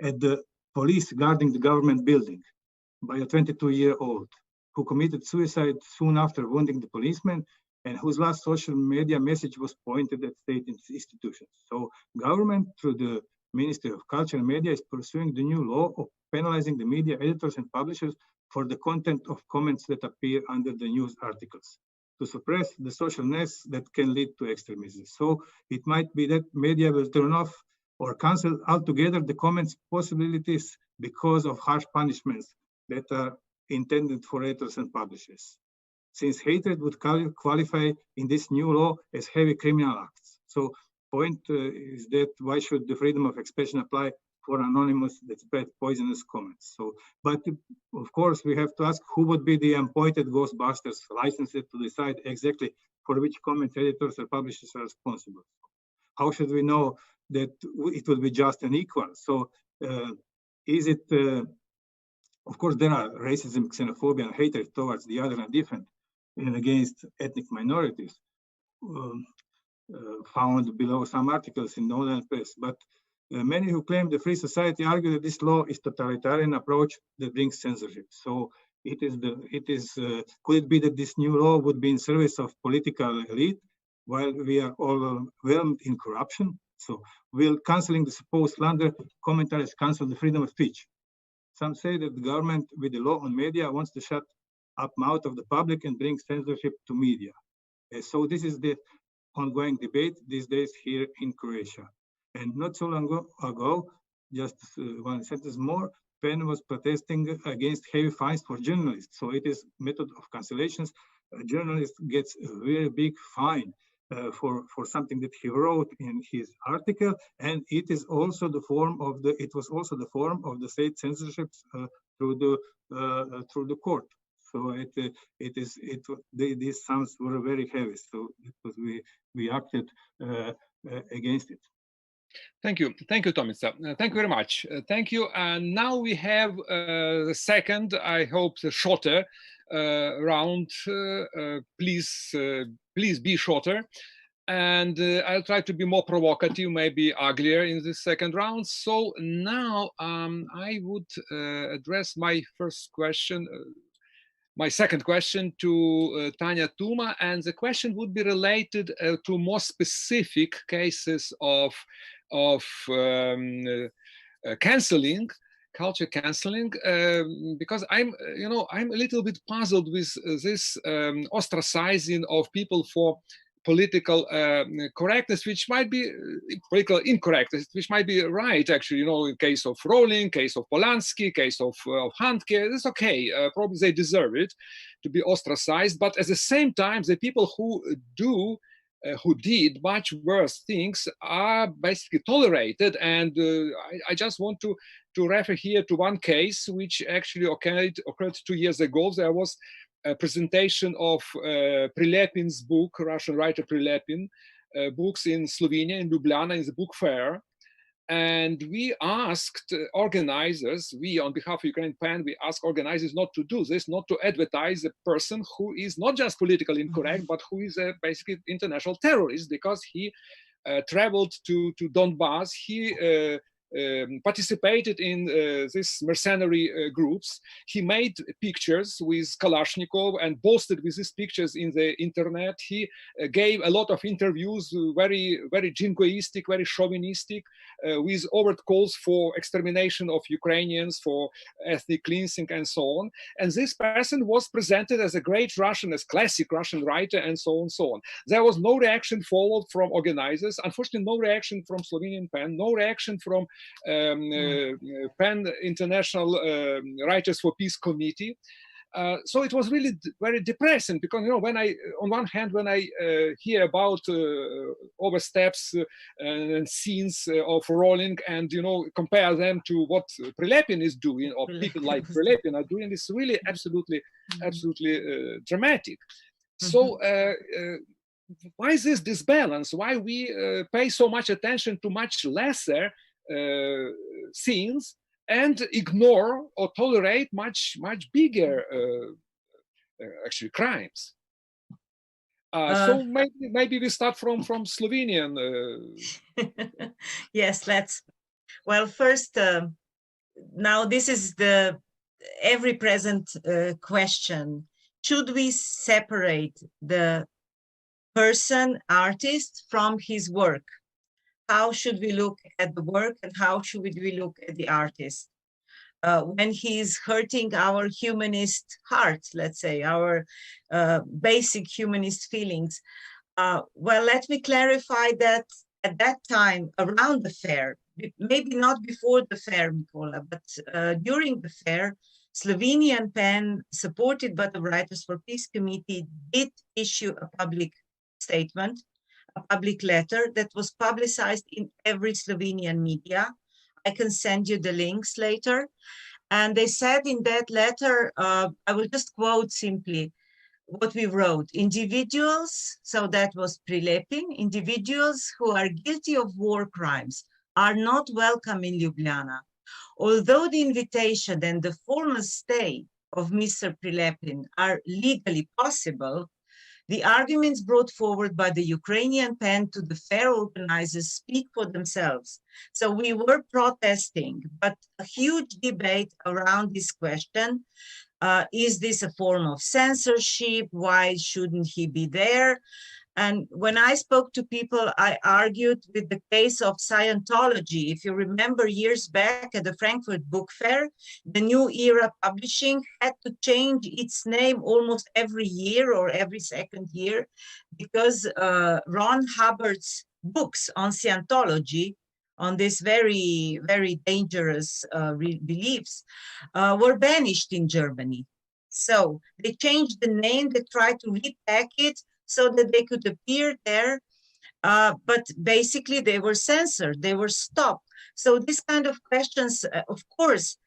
at the police guarding the government building by a 22-year-old who committed suicide soon after wounding the policeman, and whose last social media message was pointed at state institutions. So government, through the Ministry of Culture and Media, is pursuing the new law of penalizing the media editors and publishers for the content of comments that appear under the news articles. to suppress the social nets that can lead to extremism. So it might be that media will turn off or cancel altogether the comments possibilities because of harsh punishments that are intended for editors and publishers, since hatred would qualify in this new law as heavy criminal acts. So point is that why should the freedom of expression apply for anonymous that spread poisonous comments? So, but of course we have to ask who would be the appointed ghostbusters licensed to decide exactly for which comments editors or publishers are responsible. How should we know that it will be just and equal? So is it, of course there are racism, xenophobia and hatred towards the other and different and against ethnic minorities found below some articles in the online press, but many who claim the free society argue that this law is totalitarian approach that brings censorship. So could it be that this new law would be in service of political elite while we are all overwhelmed in corruption? So will canceling the supposed slander commentaries cancel the freedom of speech? Some say that the government with the law on media wants to shut up mouth of the public and bring censorship to media. So this is the ongoing debate these days here in Croatia. And not so long ago, just one sentence more, PEN was protesting against heavy fines for journalists. So it is method of cancellations. A journalist gets a very big fine for something that he wrote in his article, and it is also the form of the state censorship through the court. So these sums were very heavy. So because we acted against it. Thank you, Tomica. Thank you very much. Thank you. And now we have the second, I hope, the shorter round. Please be shorter. And I'll try to be more provocative, maybe uglier in the second round. So now I would address my second question to Tanja, Tuma, and the question would be related to more specific cases of canceling, culture canceling, because I'm a little bit puzzled with this ostracizing of people for political correctness, which might be political incorrectness, which might be right, actually, in case of Rowling, case of Polanski, case of Handke, it's okay. Probably they deserve it to be ostracized. But at the same time, the people who did much worse things are basically tolerated. And I just want to refer here to one case, which actually occurred 2 years ago. There was a presentation of Prilepin's book, Russian writer Prilepin, books in Slovenia, in Ljubljana, in the book fair. And we asked organizers, on behalf of Ukraine PEN, we asked organizers not to do this, not to advertise a person who is not just politically incorrect, but who is basically international terrorist, because he traveled to Donbass. He participated in these mercenary groups. He made pictures with Kalashnikov and boasted with these pictures in the internet. He gave a lot of interviews, very, very jingoistic, very chauvinistic, with overt calls for extermination of Ukrainians, for ethnic cleansing, and so on. And this person was presented as a great Russian, as classic Russian writer, and so on and so on. There was no reaction followed from organizers. Unfortunately, no reaction from Slovenian PEN, no reaction from PEN International Writers for Peace Committee. So it was really very depressing, because when on one hand, when I hear about oversteps and scenes of Rowling, and compare them to what Prilepin is doing, or people like Prilepin are doing, it's really absolutely dramatic. So why is this disbalance? Why we pay so much attention to much lesser scenes and ignore or tolerate much bigger actually crimes? So maybe we start from Slovenian. Yes, let's. Well, first, now this is the every present question. Should we separate the person, artist, from his work? How should we look at the work, and how should we look at the artist? when he's hurting our humanist heart, let's say, our basic humanist feelings. Well, let me clarify that at that time, around the fair, maybe not before the fair, Mykola, but during the fair, Slovenian PEN, supported by the Writers for Peace Committee, did issue a public statement, a public letter that was publicized in every Slovenian media. I can send you the links later. And they said in that letter, I will just quote simply what we wrote: individuals, so that was Prilepin, individuals who are guilty of war crimes are not welcome in Ljubljana. Although the invitation and the formal stay of Mr. Prilepin are legally possible, the arguments brought forward by the Ukrainian PEN to the fair organizers speak for themselves. So we were protesting, but a huge debate around this question. Is this a form of censorship? Why shouldn't he be there? And when I spoke to people, I argued with the case of Scientology. If you remember years back at the Frankfurt Book Fair, the New Era Publishing had to change its name almost every year or every second year because Ron Hubbard's books on Scientology, on this very, very dangerous beliefs, were banished in Germany. So they changed the name, they tried to repack it so that they could appear there, but basically they were censored, they were stopped. So this kind of questions, of course,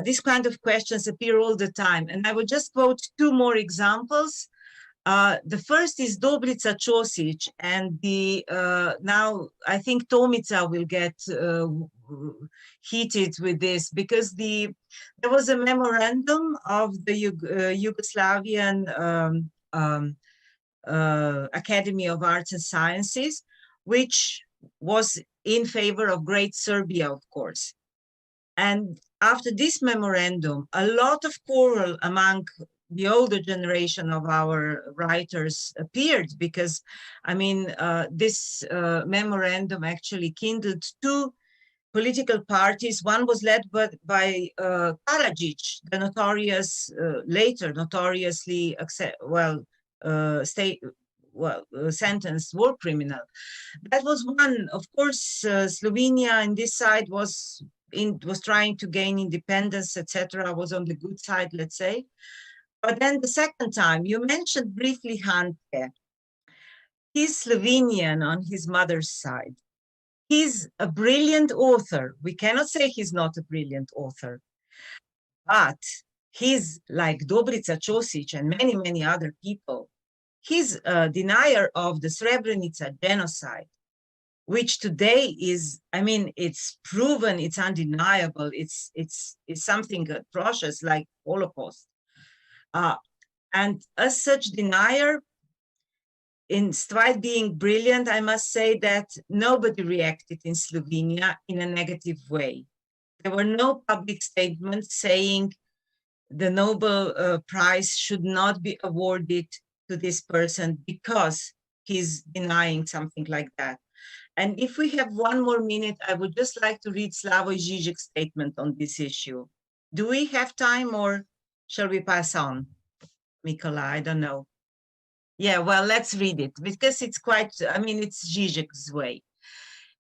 these kind of questions appear all the time. And I will just quote two more examples. The first is Dobrica Ćosić, and the now I think Tomica will get heated with this because there was a memorandum of the Yugoslavian Academy of Arts and Sciences, which was in favor of Great Serbia, of course. And after this memorandum, a lot of quarrel among the older generation of our writers appeared because, I mean, this memorandum actually kindled two political parties. One was led by Karadzic, the notorious, later notoriously sentenced war criminal. That was one. Of course, Slovenia on this side was trying to gain independence, etc. Was on the good side, let's say. But then the second time, you mentioned briefly Handke. He's Slovenian on his mother's side. He's a brilliant author. We cannot say he's not a brilliant author, but he's like Dobrica Ćosić and many, many other people. He's a denier of the Srebrenica genocide, which today is, I mean, it's proven, it's undeniable, it's something atrocious like Holocaust. And as such denier, in spite being brilliant, I must say that nobody reacted in Slovenia in a negative way. There were no public statements saying the Nobel Prize should not be awarded to this person because he's denying something like that. And if we have one more minute, I would just like to read Slavoj Žižek's statement on this issue. Do we have time or shall we pass on? Mykola, I don't know. Yeah, well, let's read it because it's quite, I mean, it's Žižek's way.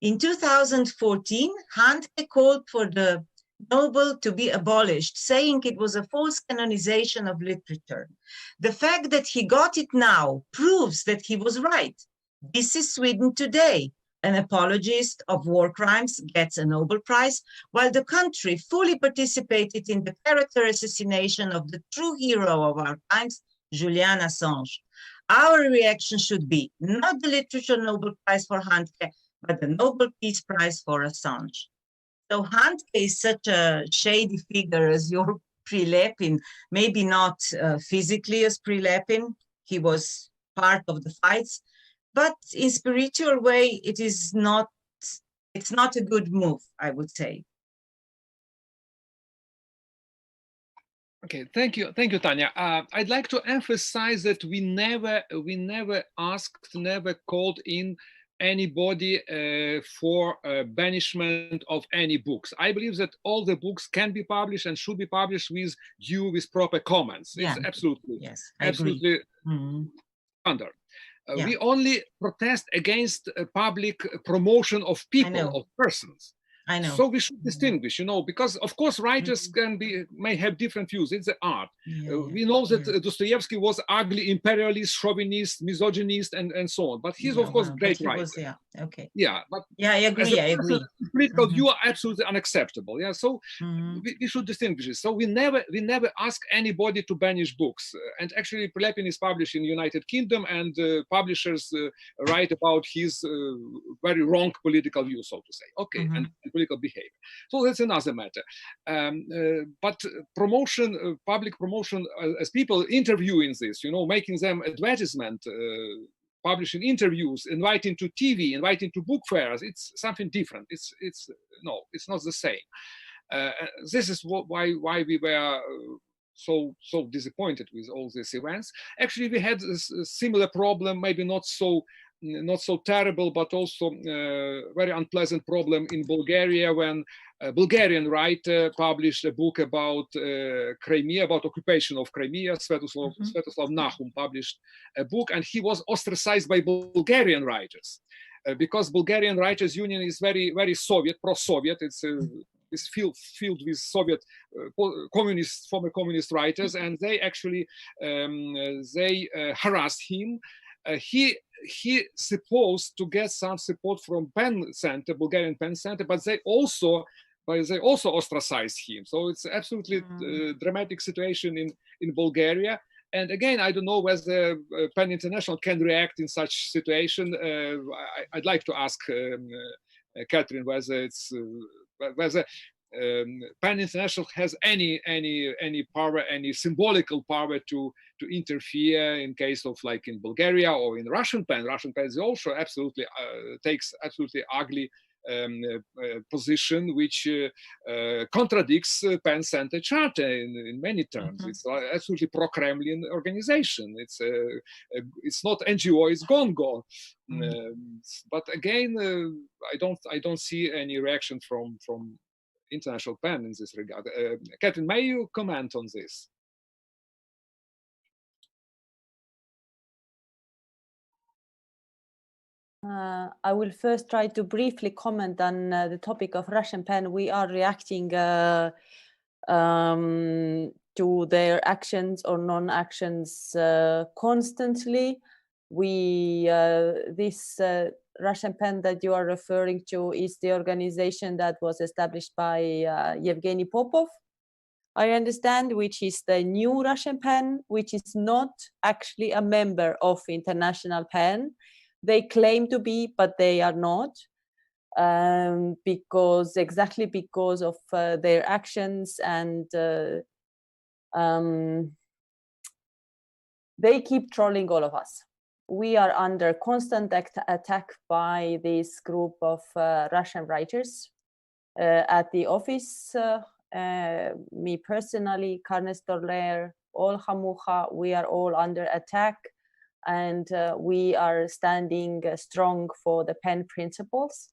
In 2014, Handke called for the Nobel to be abolished, saying it was a false canonization of literature. The fact that he got it now proves that he was right. This is Sweden today. An apologist of war crimes gets a Nobel Prize, while the country fully participated in the character assassination of the true hero of our times, Julian Assange. Our reaction should be not the Literature Nobel Prize for Handke, but the Nobel Peace Prize for Assange. So Handke is such a shady figure as your Prilepin, maybe not physically as Prilepin. He was part of the fights, but in spiritual way, it's not a good move, I would say. Okay, thank you, Tanja. I'd like to emphasize that we never asked, never called in anybody for banishment of any books. I believe that all the books can be published and should be published with proper comments. It's absolutely, absolutely standard. We only protest against public promotion of people, of persons. I know. So we should distinguish, because of course writers may have different views. It's the art. We know that Dostoevsky was ugly, imperialist, chauvinist, misogynist, and so on. But he's of course great writer. But I agree. Political view are absolutely unacceptable. So we should distinguish it. So we never ask anybody to banish books. And actually, Prilepin is published in the United Kingdom, and publishers write about his very wrong political view, so to say. And political behavior. So that's another matter. But promotion, public promotion, as people interviewing this, making them advertisement, publishing interviews, inviting to TV, inviting to book fairs, it's something different. It's not the same. This is why we were so disappointed with all these events. Actually, we had a similar problem, maybe not so terrible, but also very unpleasant problem in Bulgaria when a Bulgarian writer published a book about Crimea, about occupation of Crimea. Svetoslav Nahum published a book, and he was ostracized by Bulgarian writers because Bulgarian Writers Union is very, very Soviet, pro-Soviet. It's filled with Soviet former communist writers, and they actually harassed him. He supposed to get some support from pen-center, Bulgarian pen-center, but they also ostracized him. So it's absolutely dramatic situation in Bulgaria. And again, I don't know whether PEN International can react in such situation. I'd like to ask Kätlin whether PEN International has any power, any symbolical power to interfere in case of, like in Bulgaria or in Russian PEN. Russian PEN also absolutely takes absolutely ugly position, which contradicts PEN Center Charter in many terms. It's absolutely pro-Kremlin organization. It's not NGO. It's gone. But again, I don't see any reaction from international PEN in this regard. Kätlin, may you comment on this? I will first try to briefly comment on the topic of Russian PEN. We are reacting to their actions or non-actions constantly. This Russian PEN that you are referring to is the organization that was established by Yevgeny Popov, I understand, which is the new Russian PEN, which is not actually a member of international PEN. They claim to be, but they are not, exactly because of their actions, and they keep trolling all of us. We are under constant attack by this group of Russian writers at the office. Me personally, Karnes Torler, all Hamucha, we are all under attack. And we are standing strong for the PEN principles.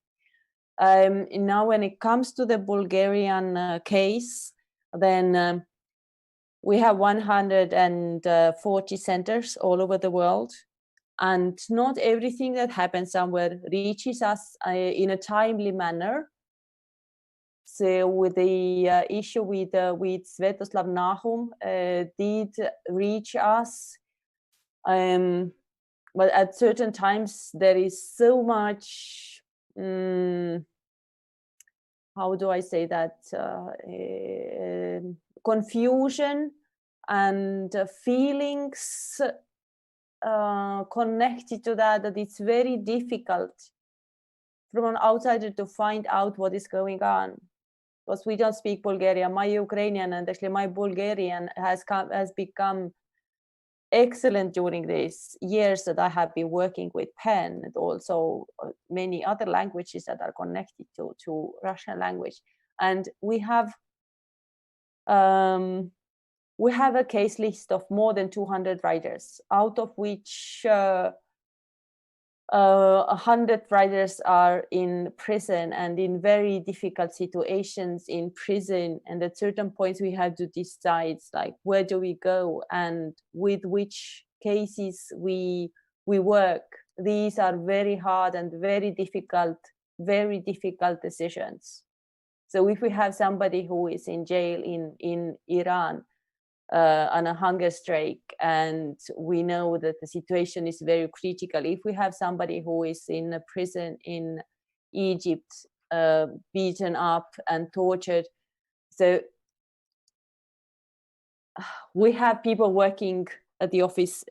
Now, when it comes to the Bulgarian case, then we have 140 centers all over the world, and not everything that happens somewhere reaches us in a timely manner. So with the issue with Svetoslav Nahum did reach us. But at certain times there is so much, how do I say that, confusion and feelings connected to that it's very difficult from an outsider to find out what is going on. Because we don't speak Bulgarian. My Ukrainian and actually my Bulgarian has become excellent during these years that I have been working with PEN, and also many other languages that are connected to Russian language. And we have a case list of more than 200 writers, out of which 100 writers are in prison and in very difficult situations in prison, and at certain points we have to decide like where do we go and with which cases we work. These are very hard and very difficult decisions. So if we have somebody who is in jail in Iran on a hunger strike, and we know that the situation is very critical, if we have somebody who is in a prison in Egypt, beaten up and tortured, so we have people working at the office,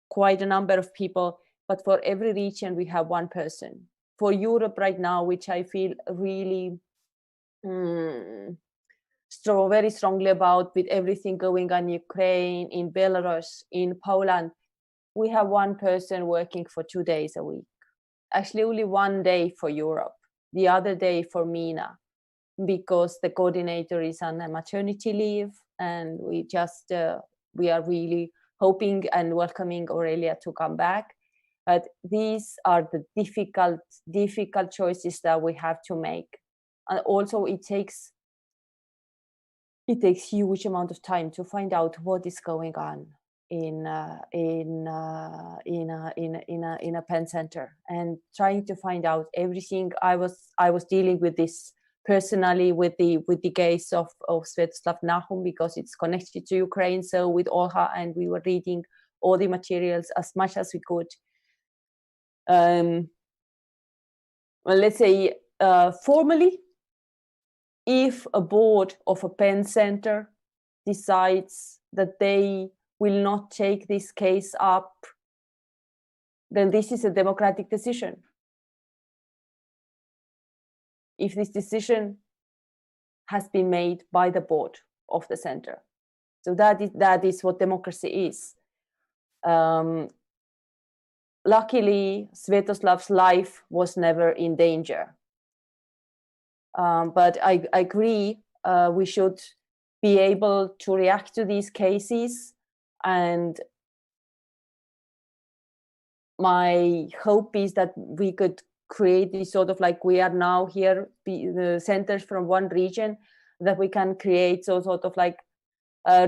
quite a number of people, but for every region we have one person. For Europe right now, which I feel really very strongly about, with everything going on in Ukraine, in Belarus, in Poland, we have one person working for 2 days a week. Actually, only 1 day for Europe, the other day for MENA, because the coordinator is on a maternity leave, and we just we are really hoping and welcoming Aurelia to come back. But these are the difficult choices that we have to make, and also it takes huge amount of time to find out what is going on in a pen center, and trying to find out everything. I was dealing with this personally with the case of Svetoslav Nahum, because it's connected to Ukraine. So with Olha, and we were reading all the materials as much as we could. Well, let's say formally, if a board of a pen center decides that they will not take this case up, then this is a democratic decision. If this decision has been made by the board of the center. So that is what democracy is. Luckily, Svetoslav's life was never in danger. But I agree, we should be able to react to these cases. And my hope is that we could create this sort of, like we are now here, the centers from one region, that we can create sort of like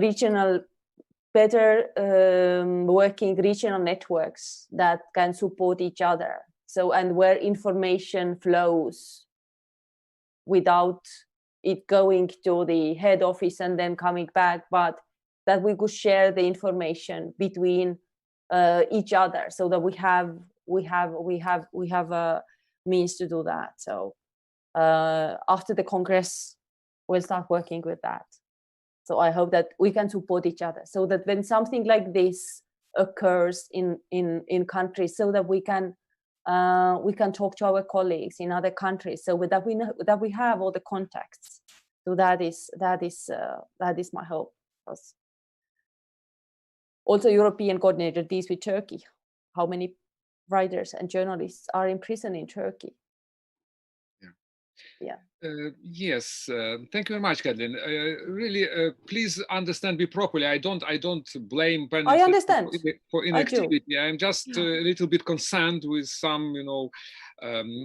regional, better working regional networks that can support each other. So, and where information flows without it going to the head office and then coming back, but that we could share the information between each other, so that we have a means to do that. So after the Congress, we'll start working with that. So I hope that we can support each other, so that when something like this occurs in countries, so that we can talk to our colleagues in other countries, so that we know that we have all the contacts. So that is my hope. Also, European coordinator deals with Turkey. How many writers and journalists are in prison in Turkey? Yeah. Yes, thank you very much, Kätlin. Really, please understand me properly. I don't blame Panelists. I understand for inactivity. I'm just a little bit concerned with some,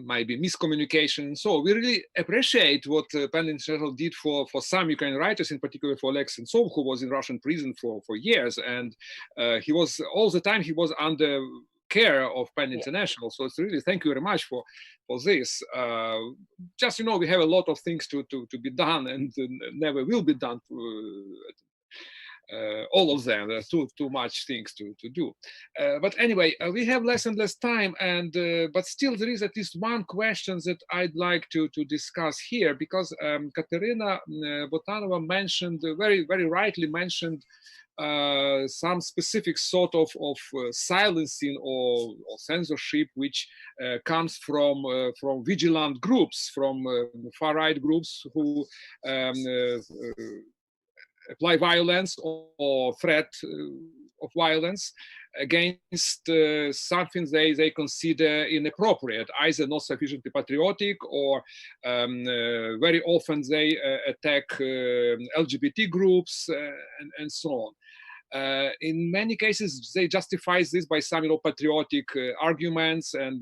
maybe miscommunication. So we really appreciate what Panelists did for some Ukrainian writers, in particular for Oleg Sentsov, who was in Russian prison for years, and he was all the time under care of PEN International. So it's really, thank you very much for this. Just, we have a lot of things to be done, and never will be done. All of them. There's too much things to do. But anyway, we have less and less time, and but still there is at least one question that I'd like to discuss here, because Kateryna Botanova mentioned, very rightly mentioned, some specific sort of silencing or censorship, which comes from vigilant groups, from far-right groups who apply violence or threat of violence against something they consider inappropriate, either not sufficiently patriotic, or very often they attack LGBT groups and so on. In many cases, they justify this by some, patriotic arguments, and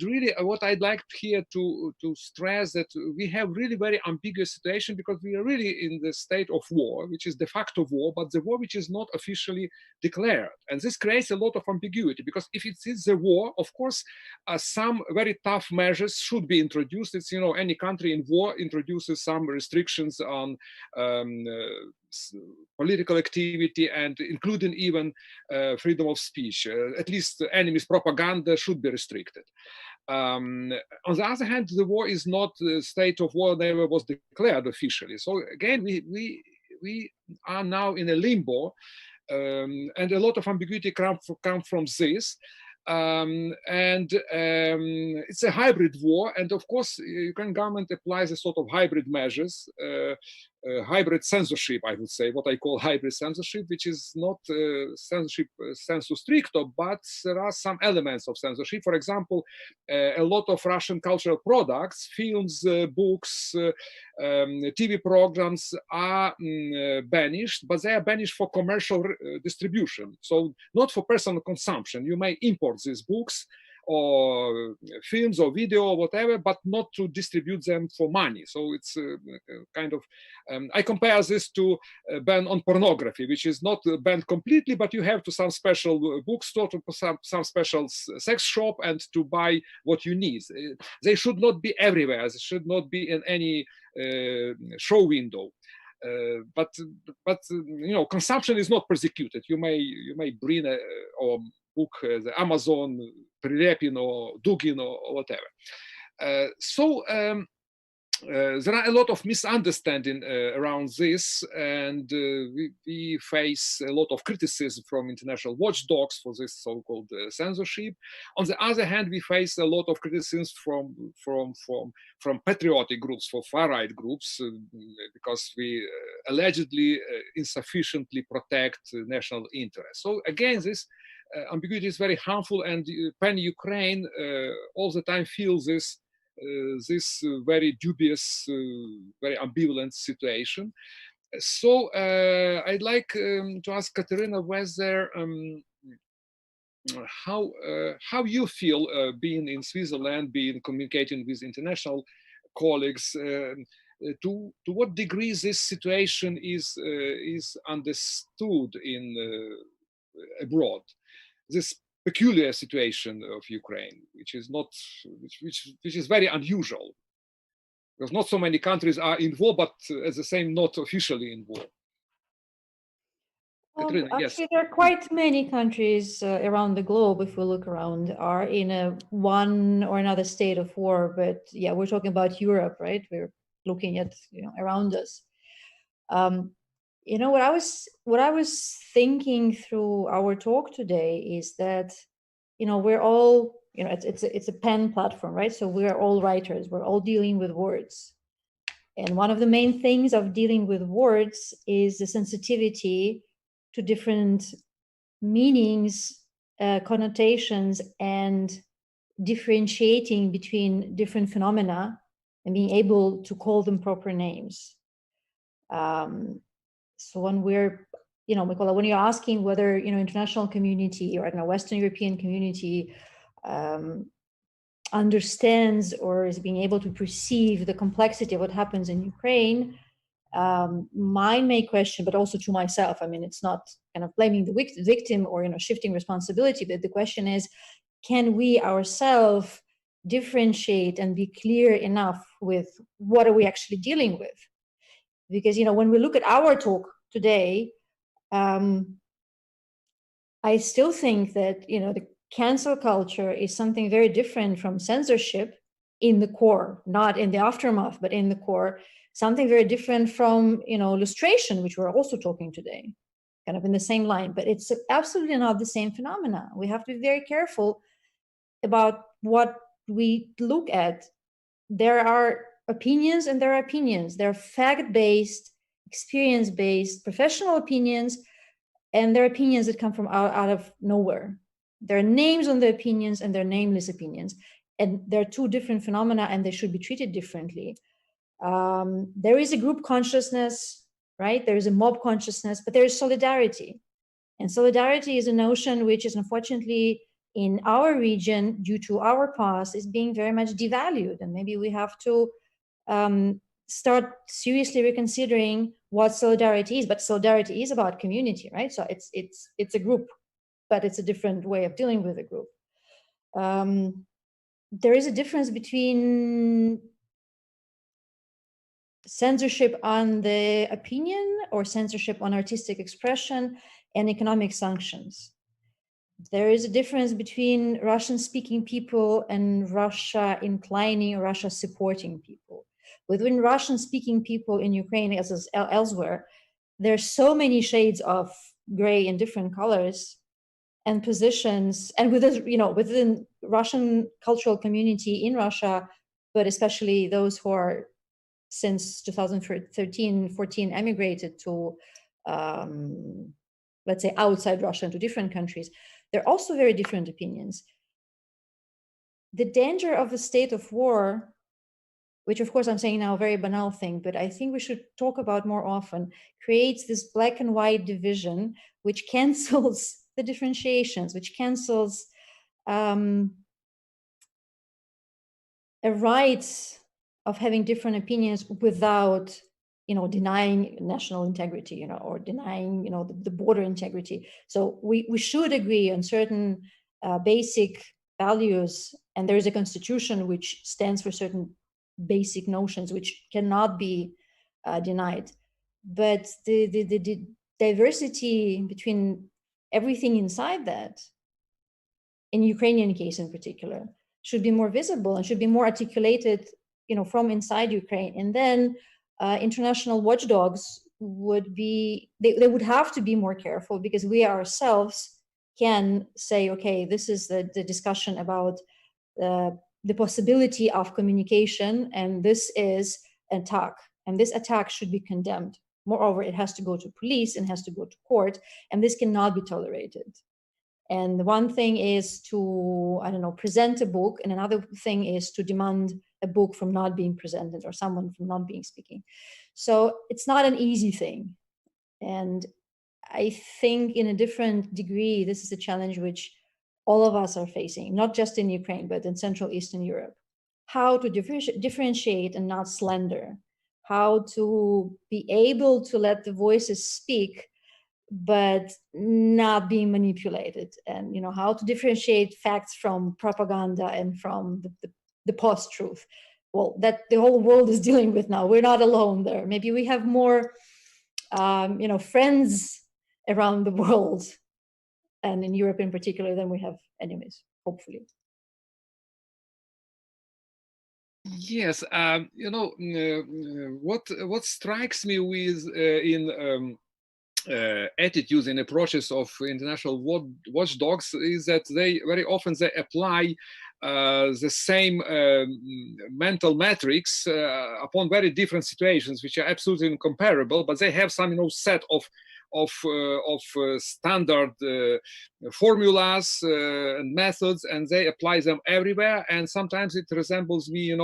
really, what I'd like here to stress that we have really very ambiguous situation, because we are really in the state of war, which is de facto war, but the war which is not officially declared, and this creates a lot of ambiguity. Because if it is a war, of course, some very tough measures should be introduced. It's any country in war introduces some restrictions on political activity, and including even freedom of speech. At least enemy's propaganda should be restricted. On the other hand, the war is not a state of war, never was declared officially. So again, we are now in a limbo, and a lot of ambiguity come from this. It's a hybrid war, and of course, Ukrainian government applies a sort of hybrid measures, hybrid censorship, I would say, what I call hybrid censorship, which is not censorship sensu stricto, but there are some elements of censorship. For example, a lot of Russian cultural products, films, books, TV programs are banished, but they are banished for commercial distribution, so not for personal consumption. You may import these books or films or video or whatever, but not to distribute them for money. So it's kind of, I compare this to a ban on pornography, which is not banned completely, but you have to some special bookstore, to some special sex shop, and to buy what you need. They should not be everywhere. They should not be in any show window. But consumption is not persecuted. You may bring or book the Amazon, Prilepin or Dugin or whatever. There are a lot of misunderstanding around this, and we face a lot of criticism from international watchdogs for this so-called censorship. On the other hand, we face a lot of criticism from patriotic groups, for far-right groups, because we allegedly insufficiently protect national interests. So again, this ambiguity is very harmful, and Pan-Ukraine all the time feels this very dubious, very ambivalent situation. So I'd like to ask Kateryna whether how you feel being in Switzerland, communicating with international colleagues. To what degree this situation is understood in abroad? This peculiar situation of Ukraine, which is very unusual, because not so many countries are in war, but at the same not officially in war. Kateryna, Actually, yes. there are quite many countries around the globe, if we look around, are in one or another state of war. But yeah, we're talking about Europe, right? We're looking at around us. What I was thinking through our talk today is that, we're all, it's a pen platform, right? So we're all writers, we're all dealing with words. And one of the main things of dealing with words is the sensitivity to different meanings, connotations, and differentiating between different phenomena and being able to call them proper names. So when we're, Mykola, when you're asking whether, international community or Western European community understands or is being able to perceive the complexity of what happens in Ukraine, my main question, but also to myself, it's not kind of blaming the victim or, shifting responsibility, but the question is, can we ourselves differentiate and be clear enough with what are we actually dealing with? Because, when we look at our talk today, I still think that, the cancel culture is something very different from censorship in the core, not in the aftermath, but in the core, something very different from, illustration, which we're also talking today, kind of in the same line, but it's absolutely not the same phenomena. We have to be very careful about what we look at. There are opinions and there are opinions. There are fact-based, experience-based, professional opinions, and there are opinions that come from out of nowhere. There are names on the opinions and there are nameless opinions. And there are two different phenomena and they should be treated differently. There is a group consciousness right? There is a mob consciousness, but there is solidarity. And solidarity is a notion which is unfortunately in our region, due to our past, is being very much devalued. And maybe we have to start seriously reconsidering what solidarity is. But solidarity is about community, right? So it's a group, but it's a different way of dealing with a group. There is a difference between censorship on the opinion or censorship on artistic expression and economic sanctions. There is a difference between Russian-speaking people and Russia inclining or Russia supporting people. Within Russian-speaking people in Ukraine, as elsewhere, there's so many shades of gray in different colors and positions, and within Russian cultural community in Russia, but especially those who are since 2013-14 emigrated to, let's say, outside Russia into different countries. There are also very different opinions. The danger of a state of war, which of course I'm saying now a very banal thing, but I think we should talk about more often, creates this black and white division, which cancels the differentiations, which cancels a right of having different opinions without denying national integrity, or denying, the border integrity. So we should agree on certain basic values, and there is a constitution which stands for certain basic notions which cannot be denied. But the diversity between everything inside that, in Ukrainian case in particular, should be more visible and should be more articulated, from inside Ukraine. And then international watchdogs would be, they would have to be more careful, because we ourselves can say, okay, this is the discussion about the possibility of communication, and this is an attack, and this attack should be condemned. Moreover, it has to go to police and has to go to court, and this cannot be tolerated. And one thing is to, present a book, and another thing is to demand a book from not being presented or someone from not being speaking. So it's not an easy thing. And I think in a different degree, this is a challenge which all of us are facing, not just in Ukraine, but in Central Eastern Europe. How to differentiate and not slander, how to be able to let the voices speak, but not being manipulated, and how to differentiate facts from propaganda and from the post-truth. Well, that the whole world is dealing with now. We're not alone there. Maybe we have more friends around the world, and in Europe in particular, than we have enemies, hopefully. Yes, what strikes me with in attitudes and approaches of international watchdogs is that they very often apply the same mental metrics upon very different situations, which are absolutely incomparable, but they have some set of standard formulas and methods, and they apply them everywhere. And sometimes it resembles me,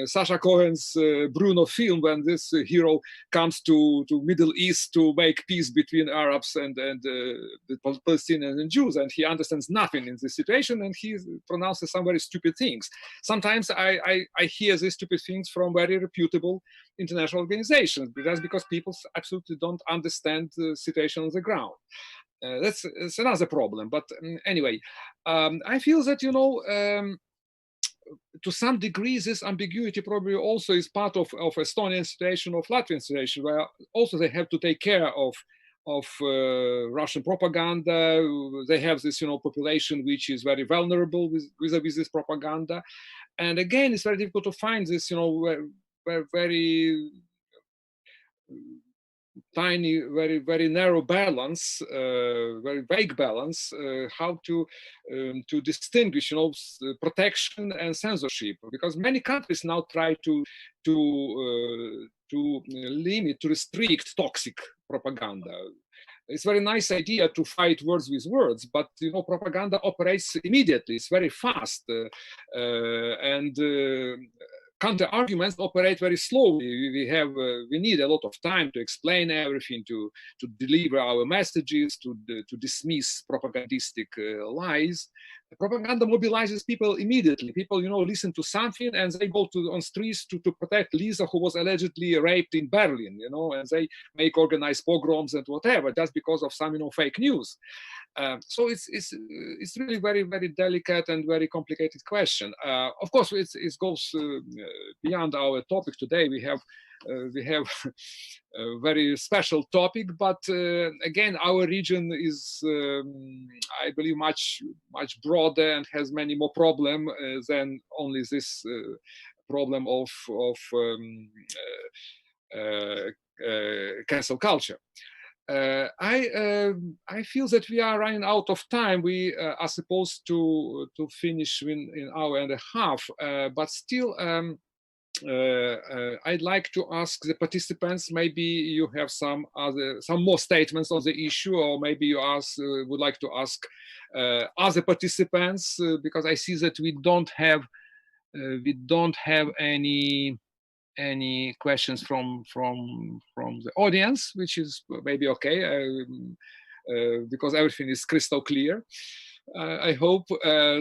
Sacha Cohen's Bruno film, when this hero comes to Middle East to make peace between Arabs and the Palestinians and Jews, and he understands nothing in this situation, and he pronounces some very stupid things. Sometimes I hear these stupid things from very reputable international organizations, that's because people absolutely don't understand the situation on the ground. That's another problem. But anyway, I feel that, to some degree, this ambiguity probably also is part of Estonian situation, of Latvian situation, where also they have to take care of Russian propaganda. They have this, population which is very vulnerable vis-a-vis this propaganda. And again, it's very difficult to find this, very tiny, very narrow balance, very vague balance, how to distinguish, protection and censorship, because many countries now try to limit, to restrict toxic propaganda. It's a very nice idea to fight words with words, but propaganda operates immediately. It's very fast, and counter arguments operate very slowly. We need a lot of time to explain everything, to deliver our messages, to dismiss propagandistic lies. Propaganda mobilizes people immediately. People, listen to something and they go on streets to protect Lisa, who was allegedly raped in Berlin, and they make organized pogroms and whatever, just because of some, fake news. So it's really very, very delicate and very complicated question. Of course, it goes beyond our topic today. We have a very special topic, but again, our region is, I believe, much broader and has many more problems than only this problem of cancel culture. I feel that we are running out of time. We are supposed to finish in an hour and a half, but still. I'd like to ask the participants, maybe you have some more statements on the issue, or maybe you would like to ask other participants, because I see that we don't have any questions from the audience, which is maybe okay, because everything is crystal clear. I hope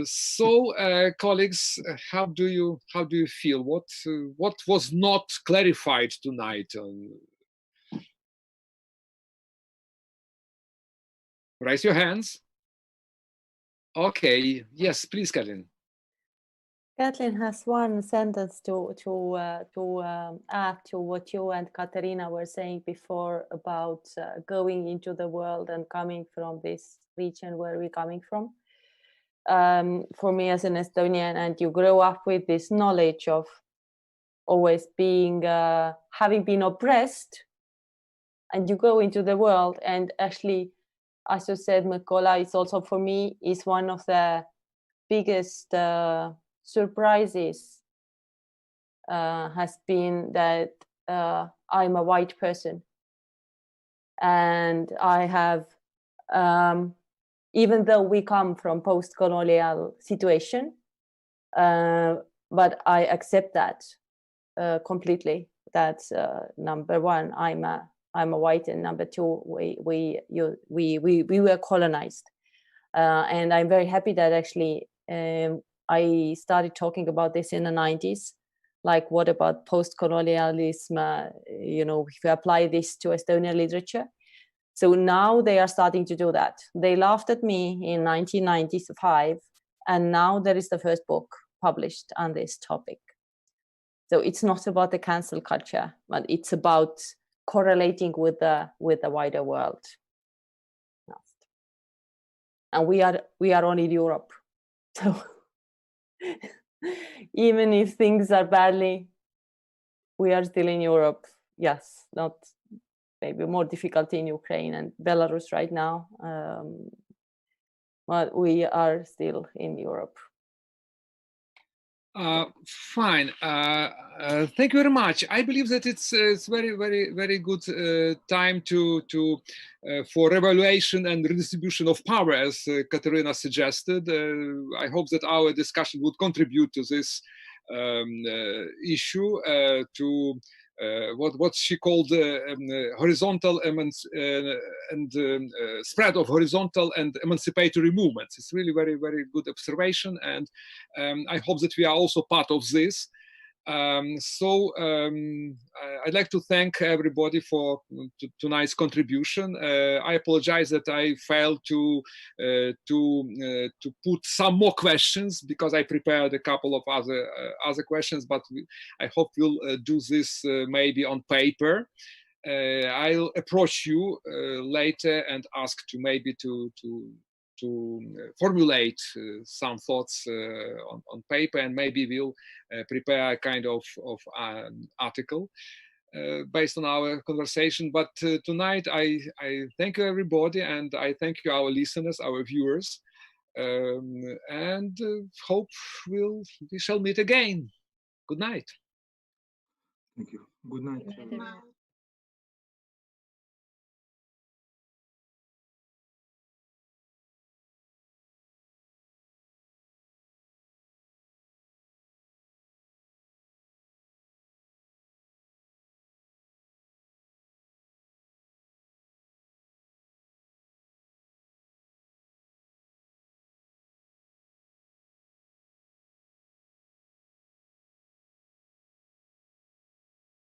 so. Colleagues, how do you feel? What was not clarified tonight? Raise your hands. Okay. Yes, please, Kätlin. Kätlin has one sentence to add to what you and Kateryna were saying before about going into the world and coming from this region where we're coming from. For me as an Estonian, and you grow up with this knowledge of always being, having been oppressed, and you go into the world, and actually, as you said, Mykola is also for me is one of the biggest surprises has been that I'm a white person, and I have even though we come from post-colonial situation, but I accept that completely. That's number one. I'm a white, and number two, we were colonized, and I'm very happy that actually I started talking about this in the 90s. Like, what about post-colonialism? If we apply this to Estonian literature. So now they are starting to do that. They laughed at me in 1995, and now there is the first book published on this topic. So it's not about the cancel culture, but it's about correlating with the wider world. And we are only in Europe. So even if things are badly, we are still in Europe. Yes, not maybe more difficult in Ukraine and Belarus right now, but we are still in Europe. Fine. Thank you very much. I believe that it's very, very, very good time for revaluation and redistribution of power, as Kateryna suggested. I hope that our discussion would contribute to this issue, to what she called horizontal and spread of horizontal and emancipatory movements. It's really very, very good observation, and I hope that we are also part of this. I'd like to thank everybody for tonight's contribution. I apologize that I failed to put some more questions, because I prepared a couple of other questions, but I hope we'll do this maybe on paper. I'll approach you later and ask to maybe to formulate some thoughts on paper, and maybe we'll prepare a kind of article based on our conversation. But tonight I thank you everybody, and I thank you our listeners, our viewers, and hope we shall meet again. Good night. Thank you. Good night. Good night, everyone.